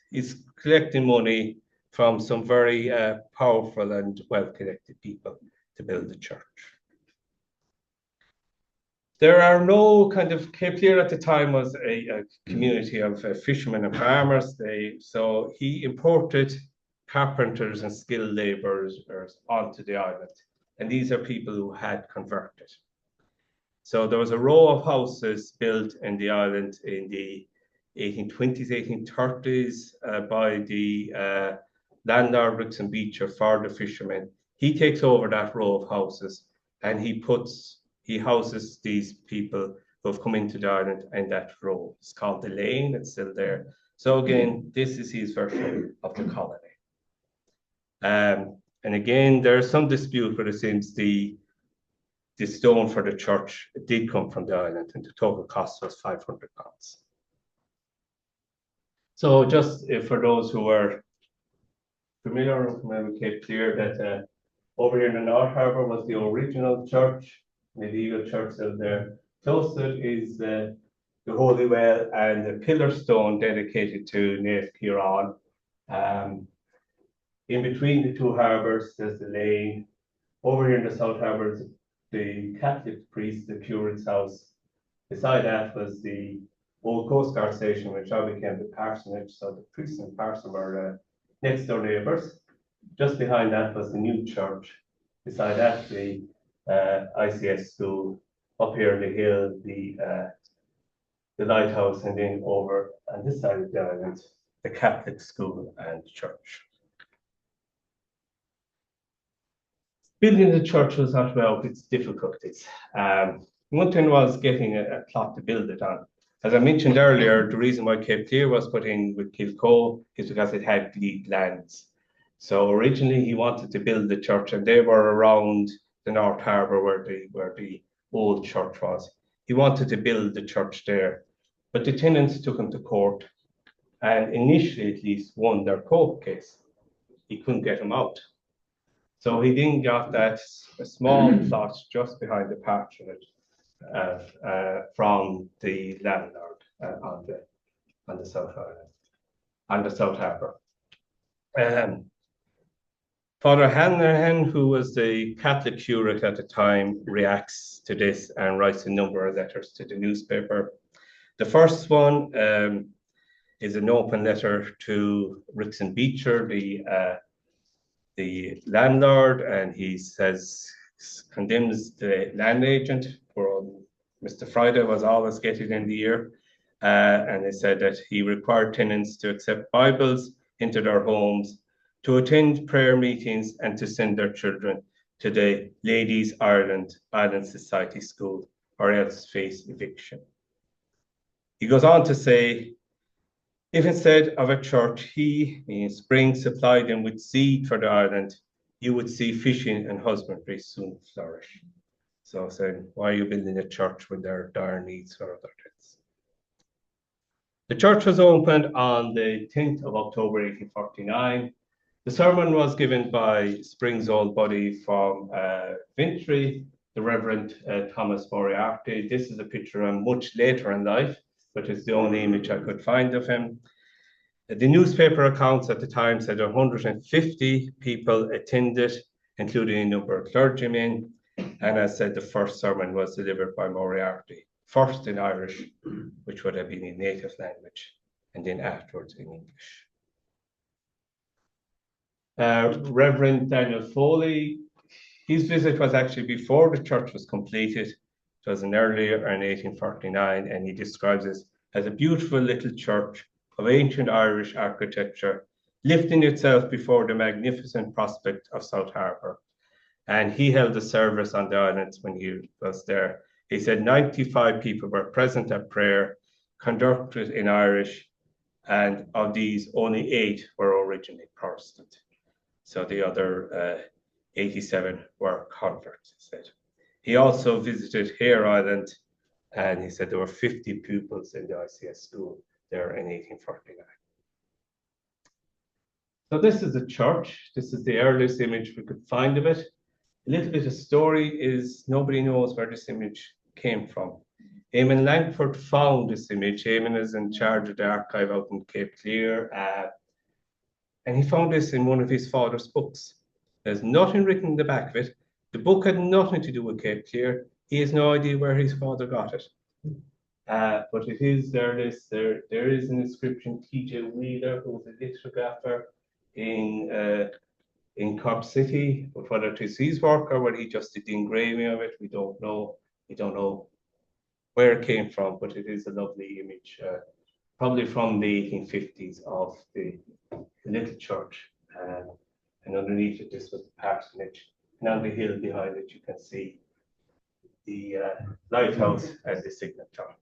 collecting money from some very powerful and well-connected people to build the church. There are no kind of, Cape Clear at the time was a community of fishermen and farmers. So he imported carpenters and skilled laborers onto the island. And these are people who had converted. So there was a row of houses built in the island in the 1820s, 1830s by the landlord Rixon Beecher for the fishermen. He takes over that row of houses and he houses these people who have come into the island in that row. It's called the Lane, it's still there. So again, this is his version of the colony. And again, there's some dispute, but it seems the stone for the church did come from the island, and the total cost was 500 pounds. So just for those who are familiar with Cape Clear, that over here in the North Harbour was the original church, medieval church still there. Close to it is the Holy Well and the pillar stone dedicated to Nave Kieran. In between the two harbours, there's the Lane. Over here in the South Harbour is the Catholic priest, the curate's house. Beside that was the old Coast Guard station, which now became the parsonage. So the priest and parson were next door neighbours. Just behind that was the new church. Beside that, the ICS school. Up here on the hill, the the lighthouse, and then over on this side of the island, the Catholic school and church. Building the church was not without its difficulties. One thing was getting a plot to build it on. As I mentioned earlier, the reason why Cape Clear was put in with Kilcoe is because it had glebe lands. So originally he wanted to build the church, and they were around the North Harbour where the old church was. He wanted to build the church there, but the tenants took him to court, and initially at least won their court case. He couldn't get him out. So he then got that a small plot just behind the patronage from the landlord on the South Island, on the South Harbour. Father Hanrahan, who was the Catholic curate at the time, reacts to this and writes a number of letters to the newspaper. The first one is an open letter to Rickson Beecher, the landlord, and he says, condemns the land agent for Mr. Friday was always getting in the ear, and he said that he required tenants to accept Bibles into their homes, to attend prayer meetings, and to send their children to the Ladies Ireland Society School, or else face eviction. He goes on to say, if instead of a church he, in Spring, supplied them with seed for the island, you would see fishing and husbandry soon flourish. So saying, why are you building a church when there are dire needs for other things? The church was opened on the 10th of October 1849. The sermon was given by Spring's old buddy from Vintry, the Reverend Thomas Moriarty. This is a picture of him much later in life, but it's the only image I could find of him. The newspaper accounts at the time said 150 people attended, including a number of clergymen. And as said, the first sermon was delivered by Moriarty, first in Irish, which would have been in native language, and then afterwards in English. Reverend Daniel Foley, his visit was actually before the church was completed. It was an earlier in 1849, and he describes it as a beautiful little church of ancient Irish architecture, lifting itself before the magnificent prospect of South Harbour. And he held a service on the islands when he was there. He said 95 people were present at prayer, conducted in Irish, and of these, only 8 were originally Protestant. So the other 87 were converts, he said. He also visited Hare Island, and he said there were 50 pupils in the ICS school there in 1849. So this is a church. This is the earliest image we could find of it. A little bit of story is nobody knows where this image came from. Eamon Langford found this image. Eamon is in charge of the archive out in Cape Clear, and he found this in one of his father's books. There's nothing written in the back of it. The book had nothing to do with Cape Clear. He has no idea where his father got it. But it is there is an inscription, T.J. Wheeler, who was a lithographer in Cork City, but whether it is his work or whether he just did the engraving of it, we don't know. We don't know where it came from, but it is a lovely image, probably from the 1850s of the little church. And underneath it, this was the parsonage. And on the hill behind it, you can see the lighthouse and the signature.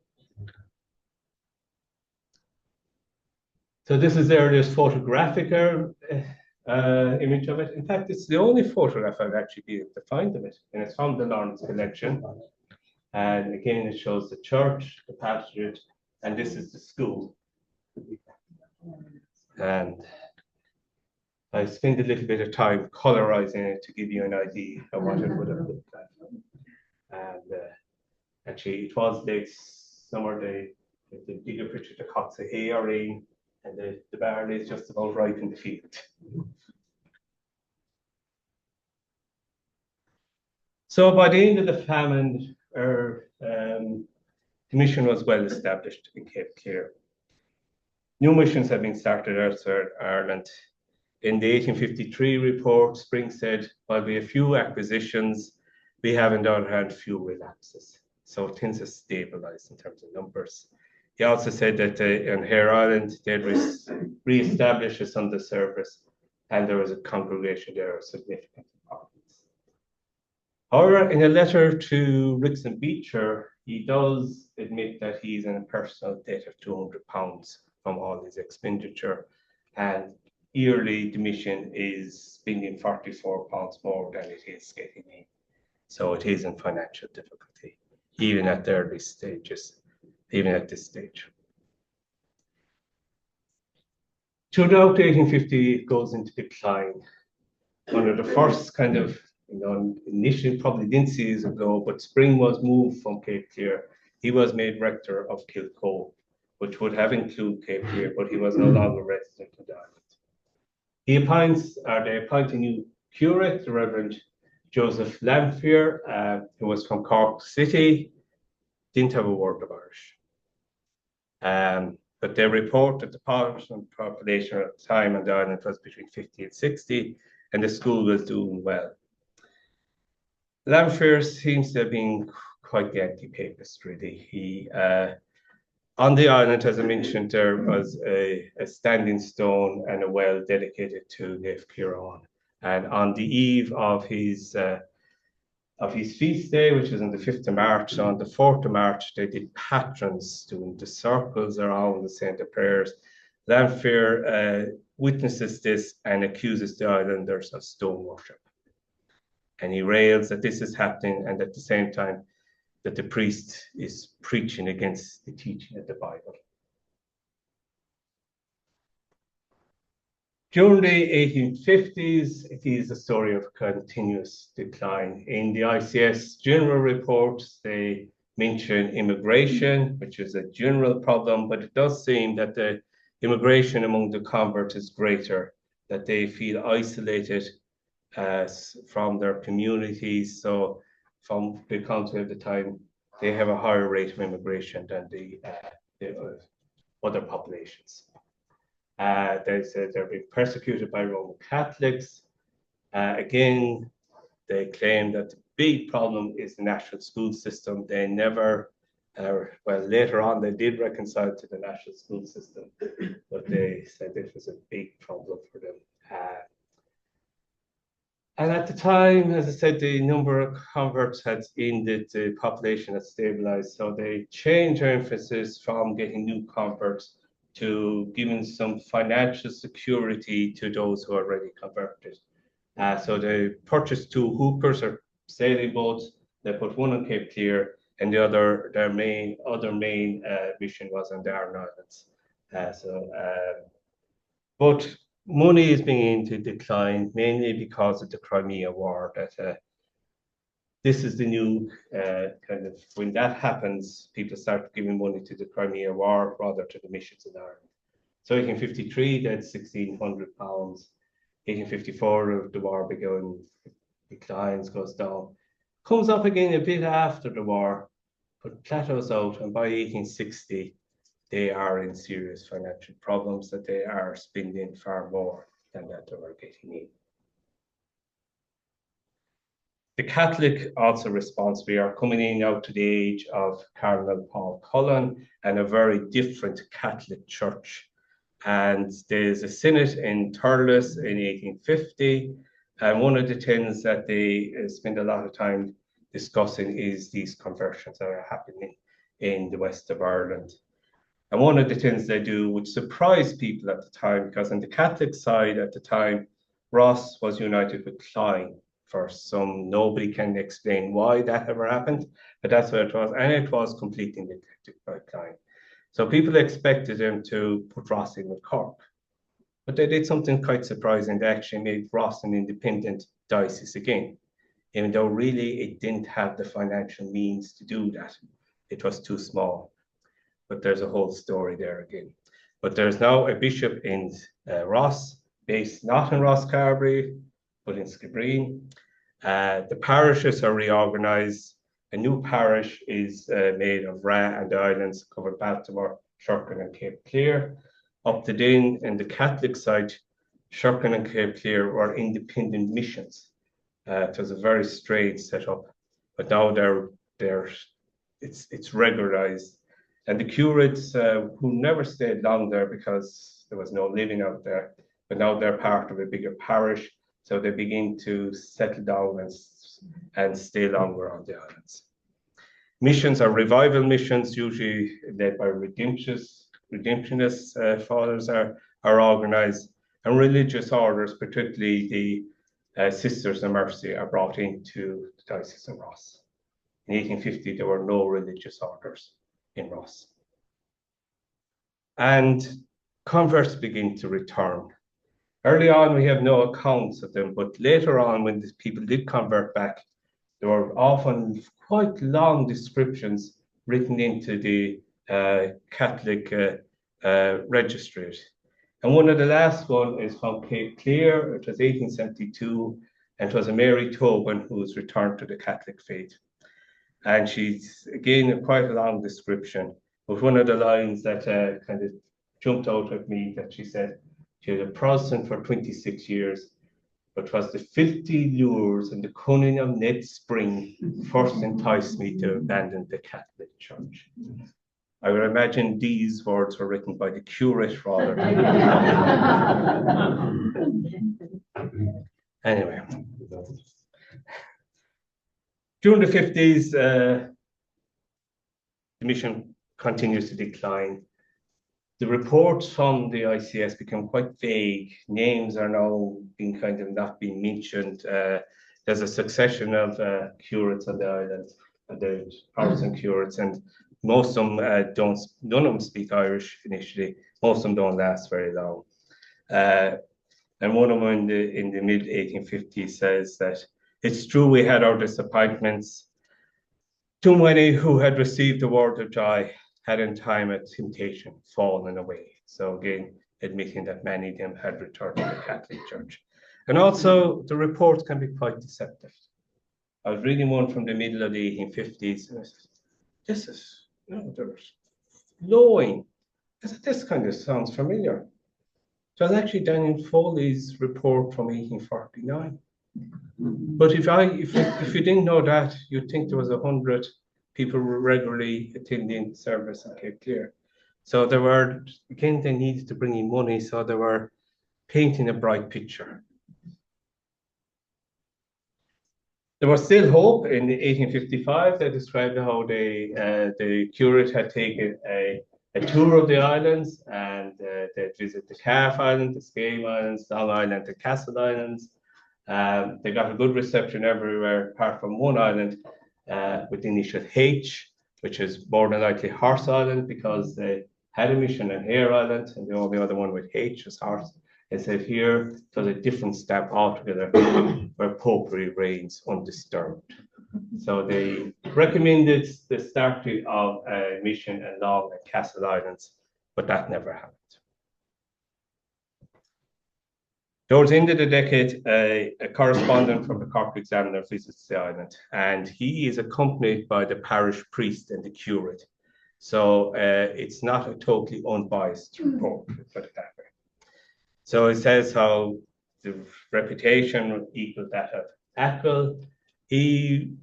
So this is the earliest photographic image of it. In fact, it's the only photograph I've actually been able to find of it, and it's from the Lawrence collection. And again, it shows the church, the pastorate, and this is the school. And I spent a little bit of time colorizing it to give you an idea of what it would have looked like. And actually, it was late summer day. The bigger picture, the cocks of hay are in, and the barley is just about right in the field. So by the end of the famine, the mission was well established in Cape Clear. New missions had been started elsewhere in Ireland. In the 1853 report, Spring said, while we have few acquisitions, we have on the other hand few relapses. So it tends to stabilize in terms of numbers. He also said that in Hare Island, they'd re-establish a Sunday service, and there was a congregation there of significant importance. However, in a letter to Rickson Beecher, he does admit that he's in a personal debt of £200 from all his expenditure, and yearly the mission is spending £44 more than it is getting in. So it is in financial difficulty, even at the early stages, even at this stage. Throughout 1850, it goes into decline. One of the first kind of, initially probably didn't see as a go, but Spring was moved from Cape Clear. He was made rector of Kilcoe, which would have included Cape Clear, but he was no longer resident of the island. They appoint a new curate, the Reverend Joseph Lamphere, who was from Cork City, didn't have a word of Irish. But they report that the population at the time on the island was between 50 and 60, and the school was doing well. Lamphere seems to have been quite the anti-papist, really. He, on the island, as I mentioned, there was a standing stone and a well dedicated to Neamh Ciarán. And on the eve of his feast day, which was on the 5th of March, on the 4th of March, they did patrons doing the circles around the Saint of Prayers. Lamphere witnesses this and accuses the islanders of stone worship. And he rails that this is happening, and at the same time that the priest is preaching against the teaching of the Bible. During the 1850s, it is a story of continuous decline. In the ICS general reports, they mention immigration, which is a general problem, but it does seem that the immigration among the converts is greater, that they feel isolated from their communities. So from the country at the time, they have a higher rate of immigration than the other populations. They said they're being persecuted by Roman Catholics. Again, they claim that the big problem is the national school system. They never, well, later on, they did reconcile to the national school system, but they said this was a big problem for them. And at the time, as I said, the number of converts had ended, the population had stabilized. So they changed their emphasis from getting new converts to giving some financial security to those who are already converted. So they purchased 2 hookers or sailing boats. They put one on Cape Clear, and the other, their main mission was on the Aran Islands. But money is beginning to decline, mainly because of the Crimea War. This is the new kind of, when that happens, people start giving money to the Crimea War rather to the missions in Ireland. So 1853, that's £1,600. 1854, the war began, declines, goes down. Comes up again a bit after the war, but plateaus out, and by 1860, they are in serious financial problems, that they are spending far more than that they were getting in. The Catholic also response, we are coming in now to the age of Cardinal Paul Cullen and a very different Catholic church. And there's a synod in Thurles in 1850. And one of the things that they spend a lot of time discussing is these conversions that are happening in the west of Ireland. And one of the things they do, which surprised people at the time, because on the Catholic side at the time, Ross was united with Clyne first. Nobody can explain why that ever happened, but that's what it was. And it was completely neglected by Clyne. So people expected them to put Ross in with Cork. But they did something quite surprising. They actually made Ross an independent diocese again, even though really it didn't have the financial means to do that. It was too small. But there's a whole story there again. But there's now a bishop in Ross, based not in Rosscarbery, but in Skibbereen. The parishes are reorganised. A new parish is made of Ra and the islands, covered Baltimore, Sherkin and Cape Clear. Up to then, in the Catholic side, Sherkin and Cape Clear were independent missions. It was a very strange setup, but now it's regularised. And the curates who never stayed long there because there was no living out there, but now they're part of a bigger parish, so they begin to settle down and stay longer on the islands. Missions are revival missions, usually led by redemptionist fathers are organised, and religious orders, particularly the Sisters of Mercy, are brought into the Diocese of Ross. In 1850, there were no religious orders in Ross. And converts begin to return. Early on, we have no accounts of them, but later on, when the people did convert back, there were often quite long descriptions written into the Catholic registry. And one of the last one is from Cape Clear. It was 1872, and it was a Mary Tobin who was returned to the Catholic faith. And she's, again, quite a long description. But one of the lines that kind of jumped out at me, that she said, she was a Protestant for 26 years, but 'twas the filthy lures and the cunning of Ned Spring first enticed me to abandon the Catholic Church. I would imagine these words were written by the curate rather than anyway. During the 50s, the mission continues to decline. The reports from the ICS become quite vague. Names are now being kind of not being mentioned. There's a succession of curates on the island, the Protestant curates, and most of them none of them speak Irish initially. Most of them don't last very long. And one of them in the mid 1850s says that it's true we had our disappointments. Too many who had received the word of joy had in time at temptation fallen away. So again, admitting that many of them had returned to the Catholic Church. And also the reports can be quite deceptive. I was reading one from the middle of the 1850s, and I said, this is, there's flowing. I said, this kind of sounds familiar. So it's actually Daniel Foley's report from 1849. But if you didn't know that, you'd think there was 100 people regularly attending service in Cape Clear. So they were, again, they needed to bring in money, so they were painting a bright picture. There was still hope. In 1855, they described how the curate had taken a tour of the islands, and they'd visit the Calf Island, the Skame Islands, Long Island, the Castle Islands. They got a good reception everywhere, apart from one island with the initial H, which is more than likely Horse Island, because they had a mission on Hare Island, and the only other one with H was Horse. They said here, it was a different stamp altogether, where popery reigns undisturbed. So they recommended the starting of a mission in Long and Castle Islands, but that never happened. Towards the end of the decade, a correspondent from the Cork Examiner visits the island, and he is accompanied by the parish priest and the curate. So it's not a totally unbiased report, put it that way. So it says how the reputation equals that of Ackle. He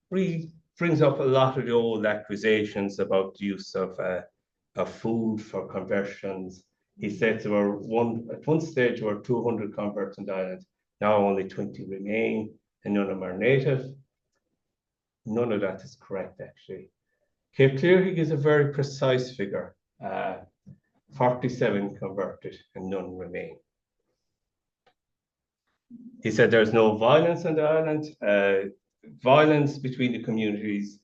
brings up a lot of the old accusations about the use of food for conversions. He said there were at one stage there were 200 converts on the island. Now only 20 remain, and none of them are native. None of that is correct, actually. Cape Clear, he gives a very precise figure. 47 converted and none remain. He said there's no violence on the island. Violence between the communities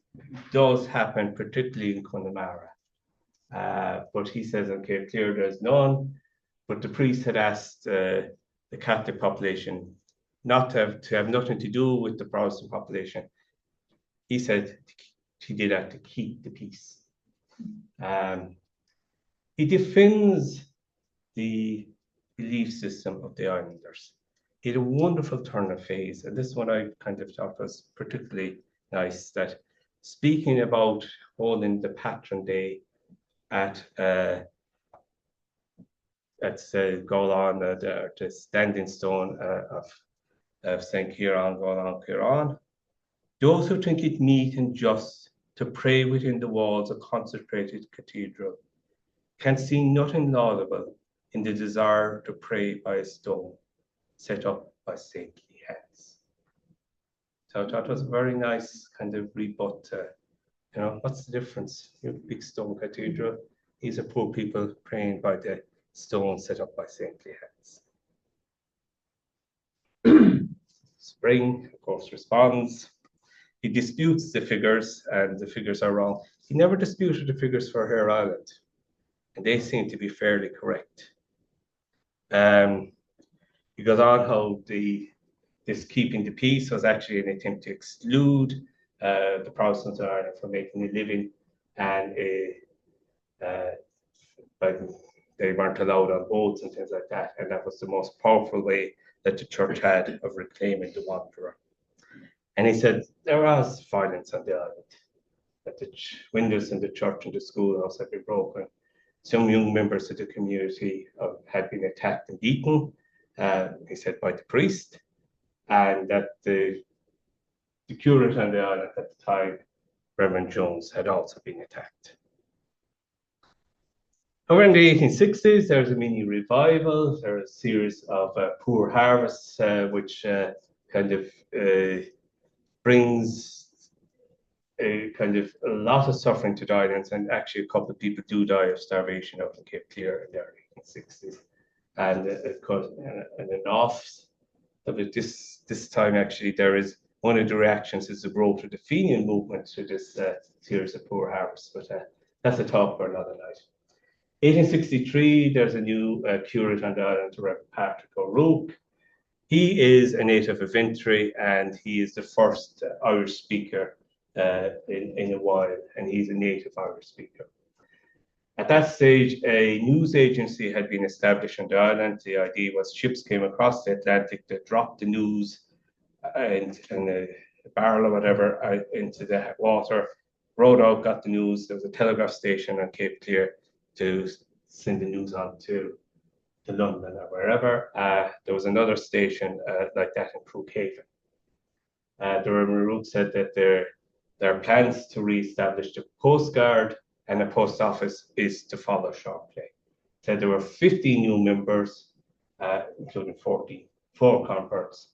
does happen, particularly in Connemara. But he says on Cape Clear there's none. But the priest had asked the Catholic population not to have nothing to do with the Protestant population. He said he did that to keep the peace. He defends the belief system of the islanders. He had a wonderful turn of phrase, and this one I kind of thought was particularly nice, that speaking about holding the Patron Day at Golan, the standing stone of St. Kieran, Golan, Kieran. Those who think it meet and just to pray within the walls of consecrated cathedral, can see nothing laudable in the desire to pray by a stone set up by saintly hands. So I thought it was a very nice kind of rebut to, what's the difference? You have a big stone cathedral. These are poor people praying by the stone set up by saintly hands. Spring, of course, responds. He disputes the figures, and the figures are wrong. He never disputed the figures for Hare Island, and they seem to be fairly correct. He goes on how this keeping the peace was actually an attempt to exclude the Protestants of Ireland from making a living, and but they weren't allowed on boats and things like that, and that was the most powerful way that the church had of reclaiming the wanderer. And he said there was violence on the island, that the windows in the church and the schoolhouse had been broken. Some young members of the community had been attacked and beaten, he said, by the priest, and that the curate on the island at the time, Reverend Jones, had also been attacked. However, in the 1860s, there's a mini revival. There are a series of poor harvests, which kind of brings a lot of suffering to the islands, and actually a couple of people do die of starvation out in Cape Clear in the early 1860s. And of course, and an off of it, this time actually there is one of the reactions is the growth of the Fenian movement to this series of poor harvests, but that's a talk for another night. 1863, there's a new curate on the island, Rev Patrick O'Rourke. He is a native of Vintry, and he is the first Irish speaker in a while, and he's a native Irish speaker. At that stage, a news agency had been established on the island. The idea was ships came across the Atlantic that dropped the news in a barrel or whatever into the water, rowed out, got the news. There was a telegraph station on Cape Clear to send the news on to London or wherever. There was another station like that in Crookhaven. The Reverend Root said that there are plans to re-establish the Coast Guard and a post office is to follow shortly. Said there were 50 new members, including 44 converts,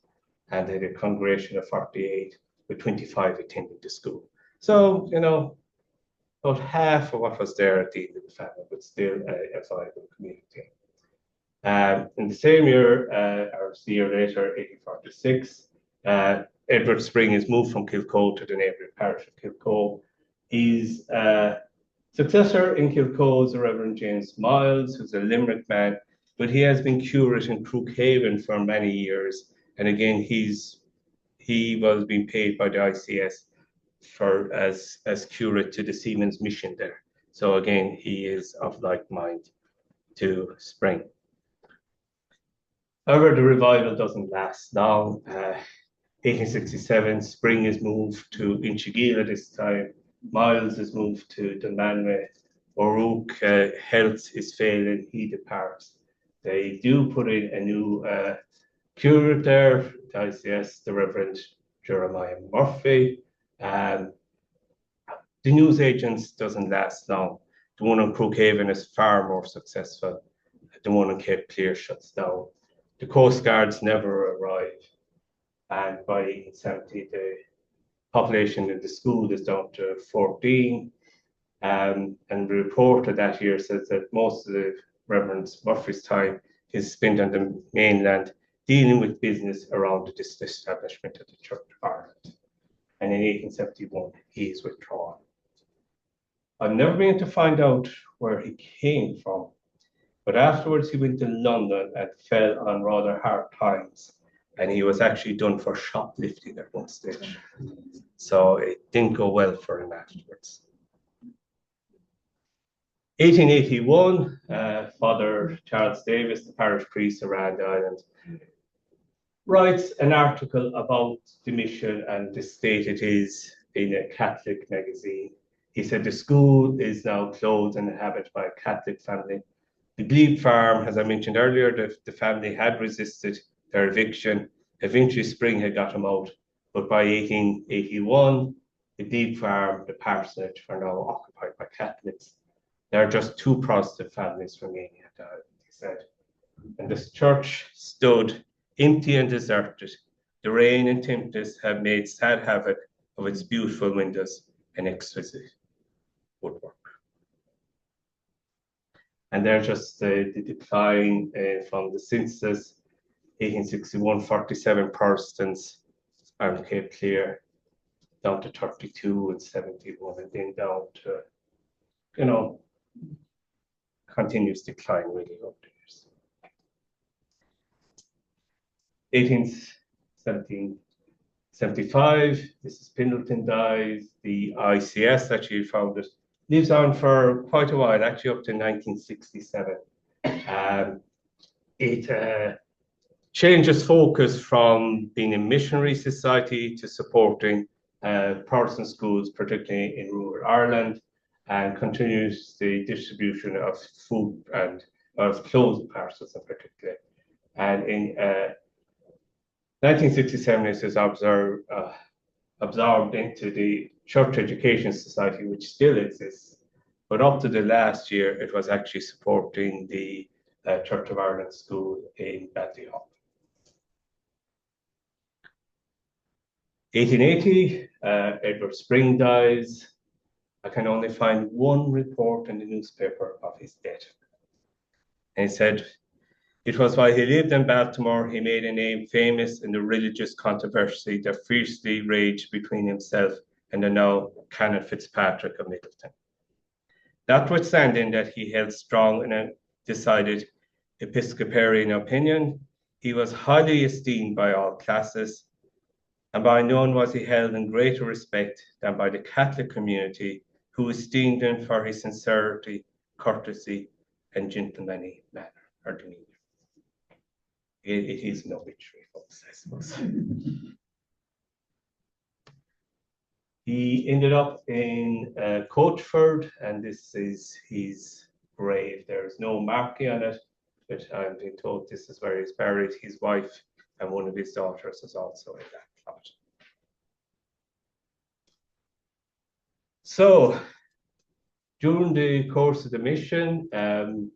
and they had a congregation of 48, with 25 attending the school. So, about half of what was there at the end of the family, but still a viable community. In the same year, or the year later, 1846, Edward Spring is moved from Kilcoe to the neighbouring parish of Kilcoe. His successor in Kilcoe is the Reverend James Miles, who's a Limerick man, but he has been curate in Crookhaven for many years. And again, he was being paid by the ICS as curate to the Seamen's Mission there. So again, he is of like mind to Spring. However, the revival doesn't last long. 1867, Spring is moved to Inchigeela this time. Miles is moved to Dunmanway. O'Rourke, health is failing, he departs. They do put in a new curate there, the ICS, the Reverend Jeremiah Murphy. The news agents doesn't last long. The one in Crookhaven is far more successful. The one in Cape Clear shuts down. The Coast Guards never arrive. And by 1870, the population in the school is down to 14. And the report of that year says that most of the Reverend Murphy's time is spent on the mainland dealing with business around the disestablishment of the Church of Ireland. And in 1871, he is withdrawn. I've never been able to find out where he came from, but afterwards he went to London and fell on rather hard times. And he was actually done for shoplifting at one stage. So it didn't go well for him afterwards. 1881, Father Charles Davis, the parish priest around the island, writes an article about the mission and the state it is in a Catholic magazine. He said the school is now closed and inhabited by a Catholic family. The Glebe farm, as I mentioned earlier, the family had resisted their eviction. Eventually Spring had got them out, but by 1881, the Deep Farm, the parsonage are now occupied by Catholics. There are just 2 Protestant families remaining at the island, he said. And this church stood empty and deserted. The rain and tempest have made sad havoc of its beautiful windows and exquisite woodwork. And there's just the decline from the census, 1861, 47 Protestants on Cape Clear, down to 32 and 71, and then down to, continuous decline really over the years. 1775, Mrs. Pendleton dies. The ICS that she founded lives on for quite a while, actually up to 1967. It changes focus from being a missionary society to supporting Protestant schools, particularly in rural Ireland, and continues the distribution of food and of clothes parcels in particular. And in 1967, it was absorbed into the Church Education Society, which still exists. But up to the last year, it was actually supporting the Church of Ireland school in Ballyhop. 1880, Edward Spring dies. I can only find one report in the newspaper of his death. And he said, it was while he lived in Baltimore, he made a name famous in the religious controversy that fiercely raged between himself and the now Canon Fitzpatrick of Middleton. Notwithstanding that he held strong and a decided Episcopalian opinion, he was highly esteemed by all classes, and by none was he held in greater respect than by the Catholic community, who esteemed him for his sincerity, courtesy, and gentlemanly manner or demeanor. It is no obituary, folks, I suppose. He ended up in Coachford, and this is his grave. There is no marking on it, but I'm being told this is where he's buried. His wife and one of his daughters is also in that plot. So, during the course of the mission, the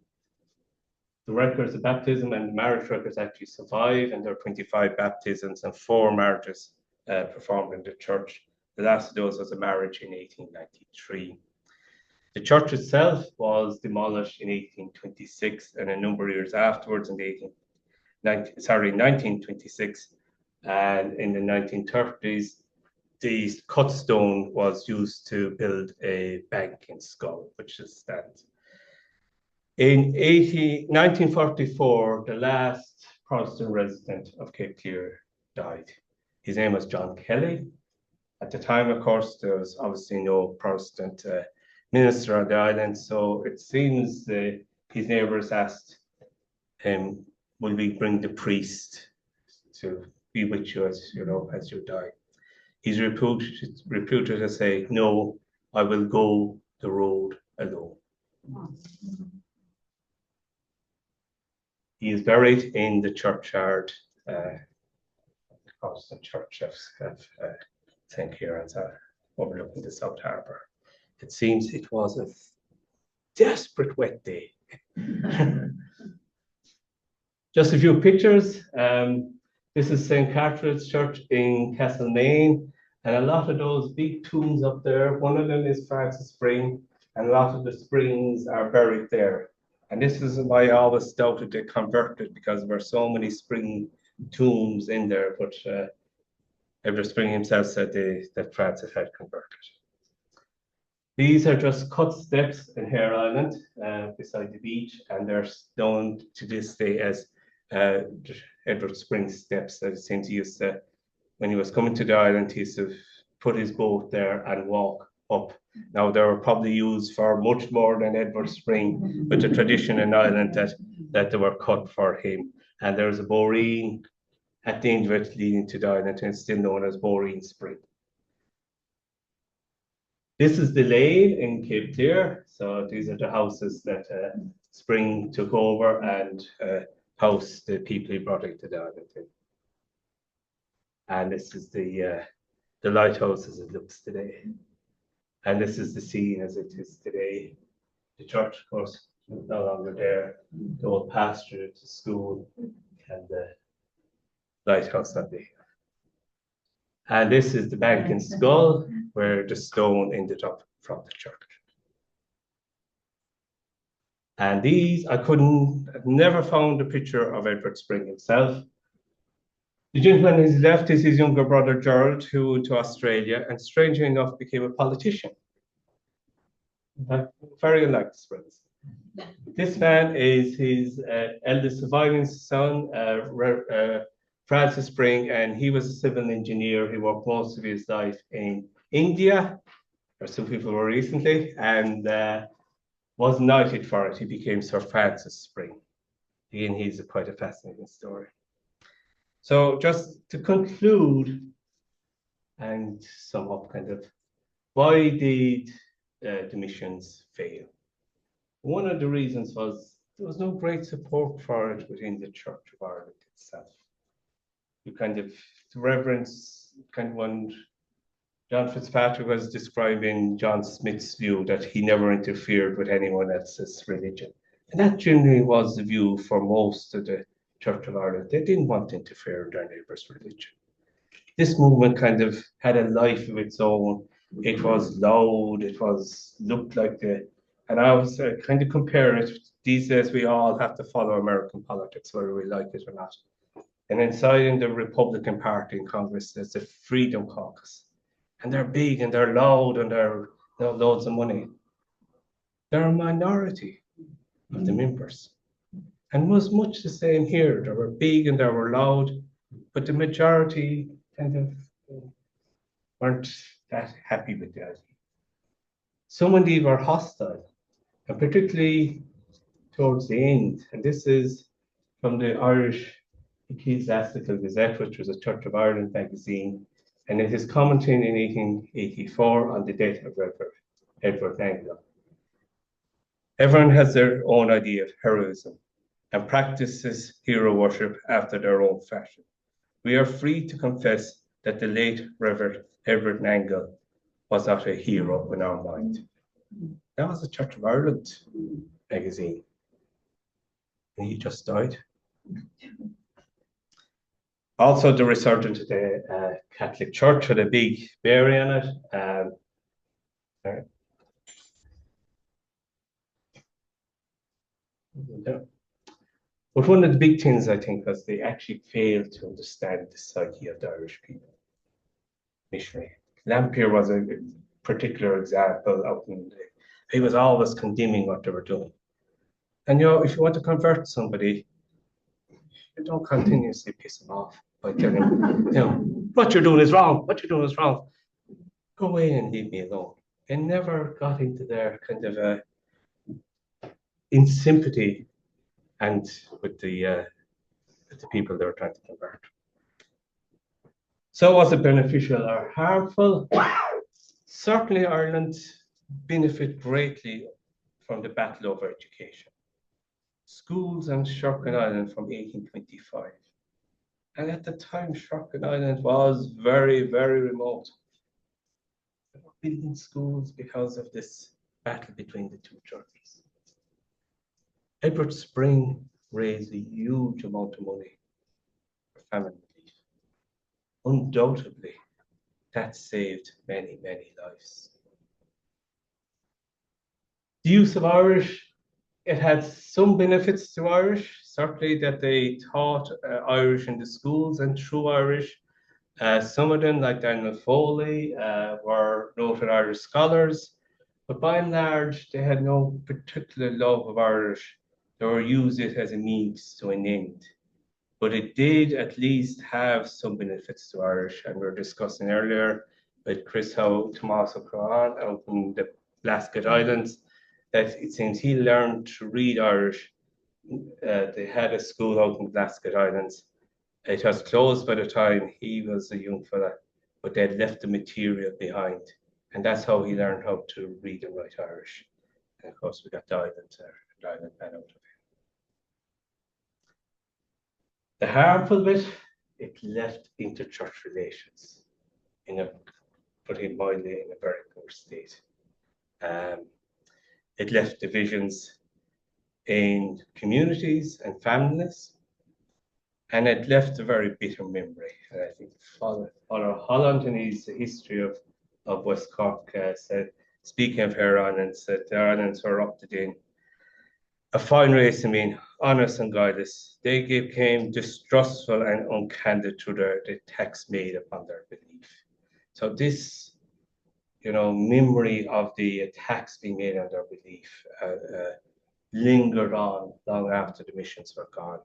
records of baptism and the marriage records actually survive, and there are 25 baptisms and 4 marriages performed in the church. The last of those was a marriage in 1893. The church itself was demolished in 1826, and a number of years afterwards, in 1926, and in the 1930s, the cut stone was used to build a bank in Skull, which is stands. In 1944, the last Protestant resident of Cape Clear died. His name was John Kelly. At the time, of course, there was obviously no Protestant minister on the island, so it seems his neighbours asked him, will we bring the priest to be with you as you die? He's reputed to say, no, I will go the road alone. He is buried in the churchyard, Protestant Church of St. Kieran's, overlooking the South Harbour. It seems it was a desperate wet day. Just a few pictures. This is St. Cartwright's Church in Castlemaine, and a lot of those big tombs up there, one of them is Francis Spring, and a lot of the springs are buried there. And this is why I always doubted they converted, because there were so many spring tombs in there, but Edward Spring himself said that Francis had converted. These are just cut steps in Hare Island beside the beach, and they're known to this day as Edward Spring steps. That it seems he used to, when he was coming to the island, he used to put his boat there and walk up. Now, they were probably used for much more than Edward Spring, but the tradition in Ireland that they were cut for him. And there's a boreen at the end of it leading to the island, and it's still known as Boreen Spring. This is the lane in Cape Clear. So these are the houses that Spring took over and housed the people he brought into the island. And this is the the lighthouse as it looks today. And this is the scene as it is today. The church, of course, is no longer there. The old pasture, the school, and the lighthouse on the hill. And this is the bank in Skull, where the stone ended up from the church. And these, I've never found a picture of Edward Spring himself. The gentleman who's left is his younger brother, Gerald, who went to Australia and strangely enough became a politician. Very unlike Springs. This man is his eldest surviving son, Francis Spring, and he was a civil engineer. He worked most of his life in India, or some people were recently, and was knighted for it. He became Sir Francis Spring. Again, he's quite a fascinating story. So just to conclude and sum up kind of, why did the missions fail? One of the reasons was there was no great support for it within the Church of Ireland itself. You kind of, the reverence, kind of one, John Fitzpatrick was describing John Smith's view that he never interfered with anyone else's religion. And that generally was the view for most of the Church of Ireland. They didn't want to interfere with their neighbour's religion. This movement kind of had a life of its own. It was loud, it was looked like and I was kind of compare it. These days we all have to follow American politics, whether we like it or not. And inside in the Republican Party in Congress, there's the Freedom Caucus. And they're big and they're loud and they have loads of money. They're a minority of the members. And was much the same here. They were big and they were loud, but the majority kind of weren't that happy with the idea. Some indeed were hostile, and particularly towards the end. And this is from the Irish Ecclesiastical Gazette, which was a Church of Ireland magazine, and it is commenting in 1884 on the death of Rev Edward Spring. Everyone has their own idea of heroism and practices hero worship after their own fashion. We are free to confess that the late Rev Edward Nangle was not a hero in our mind. That was the Church of Ireland magazine. And he just died. Also, the resurgence of the Catholic Church had a big bearing on it. But one of the big things, I think, was they actually failed to understand the psyche of the Irish people. Missionary. Lampier was a particular example of he was always condemning what they were doing. And if you want to convert somebody, you don't continuously piss them off by telling them, what you're doing is wrong, what you're doing is wrong. Go away and leave me alone. They never got into their kind of in sympathy and with the people they were trying to convert. So was it beneficial or harmful? Certainly Ireland benefited greatly from the battle over education. Schools on Sherkin Island from 1825. And at the time, Sherkin Island was very, very remote. They were building schools because of this battle between the two churches. Edward Spring raised a huge amount of money for famine relief. Undoubtedly, that saved many, many lives. The use of Irish, it had some benefits to Irish, certainly that they taught Irish in the schools and through Irish. Some of them, like Daniel Foley, were noted Irish scholars, but by and large, they had no particular love of Irish. They were used it as a means to an end. But it did at least have some benefits to Irish, and we were discussing earlier with Chris how Tommaso Crahan out in the Blasket Islands, that it seems he learned to read Irish. They had a school out in the Blasket Islands. It was closed by the time he was a young fella, but they had left the material behind. And that's how he learned how to read and write Irish. And of course, we got the island man out of it. The harmful bit, it left interchurch relations. in a, put it mildly, in a very poor state. It left divisions in communities and families, and it left a very bitter memory. And I think Father Holland, in his history of West Cork, said, speaking of her Ireland, said the Irelands were up to date. A fine race, I mean, honest and guileless. They became distrustful and uncandid through the attacks made upon their belief. So this, memory of the attacks being made on their belief lingered on long after the missions were gone.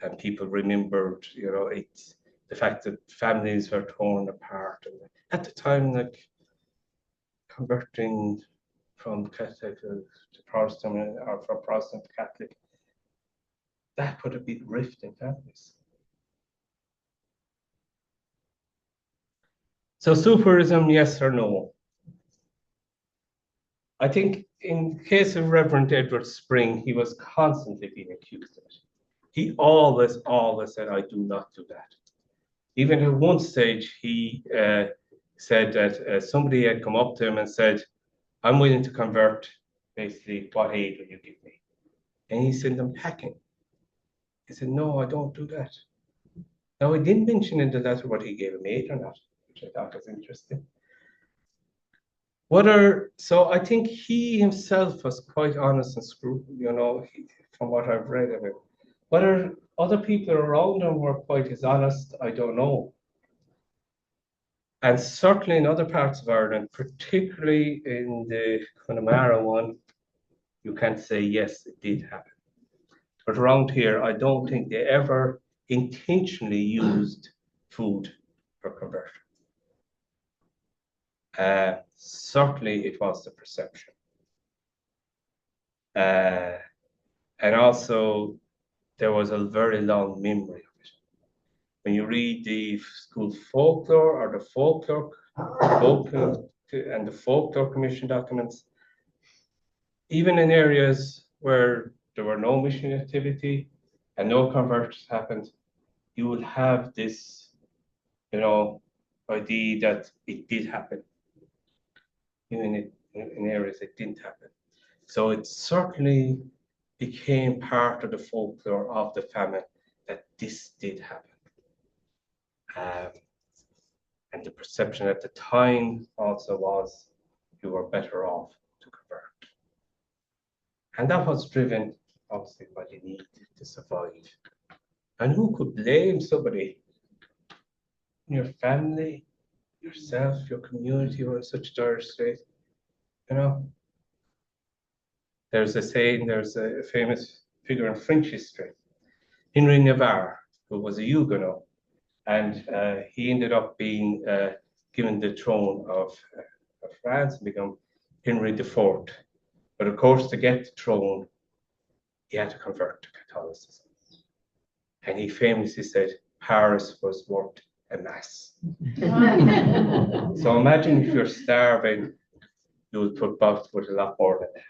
And people remembered, the fact that families were torn apart. And at the time, like, converting from Catholic to Protestant, or from Protestant to Catholic, that put a big rift in families. So souperism, yes or no? I think in the case of Reverend Edward Spring, he was constantly being accused of it. He always said, I do not do that. Even at one stage, he said that somebody had come up to him and said, I'm willing to convert, basically, what aid will you give me? And he sent them packing. He said, no, I don't do that. Now, he didn't mention in the letter what he gave him aid or not, which I thought was interesting. So I think he himself was quite honest and scrupulous, from what I've read of him. Whether other people around him were quite as honest, I don't know. And certainly in other parts of Ireland, particularly in the Connemara one, you can't say, yes, it did happen. But around here, I don't think they ever intentionally used food for conversion. Certainly it was the perception. And also, there was a very long memory of it. When you read the school folklore or the folklore and the folklore commission documents, even in areas where there were no mission activity and no conversions happened, you would have this, idea that it did happen. Even in areas it didn't happen. So it certainly became part of the folklore of the family that this did happen. And the perception at the time also was you were better off to convert. And that was driven, obviously, by the need to survive. And who could blame somebody? Your family, yourself, your community were in such dire state. There's a saying, there's a famous figure in French history, Henry Navarre, who was a Huguenot, and he ended up being given the throne of France and become Henry IV. But of course, to get the throne, he had to convert to Catholicism. And he famously said, Paris was worth a mass. So imagine if you're starving, you would put box with a lot more than that.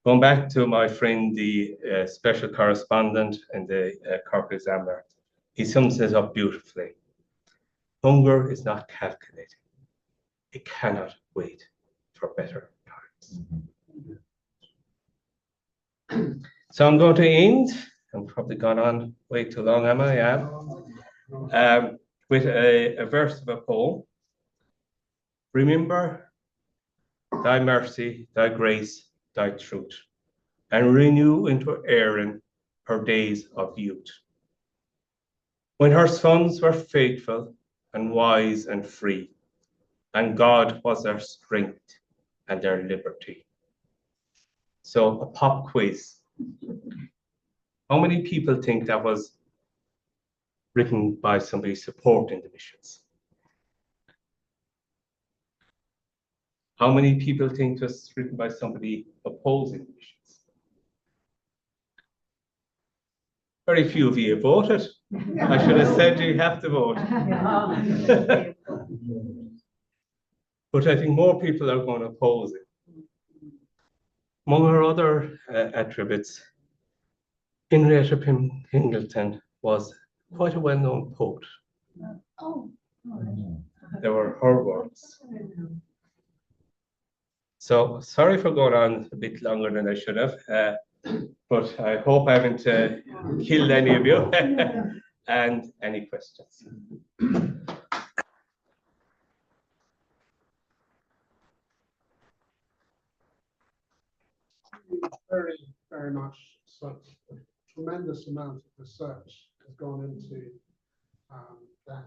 Going back to my friend, the special correspondent and the Cork Examiner, he sums it up beautifully. Hunger is not calculated. It cannot wait for better times. So I'm going to end. I'm probably gone on way too long, am I? Yeah. With a verse of a poem. Remember thy mercy, thy grace, thy truth, and renew into Erin her days of youth. When her sons were faithful and wise and free, and God was their strength and their liberty. So a pop quiz. How many people think that was written by somebody supporting the missions? How many people think it was written by somebody opposing the missions? Very few of you voted. I should have said you have to vote. But I think more people are going to oppose it. Among her other attributes, Henrietta Pym Hingleton was quite a well-known poet. Oh. They were her words. So sorry for going on a bit longer than I should have, but I hope I haven't killed any of you. And any questions? Very, very much so. A tremendous amount of research has gone into that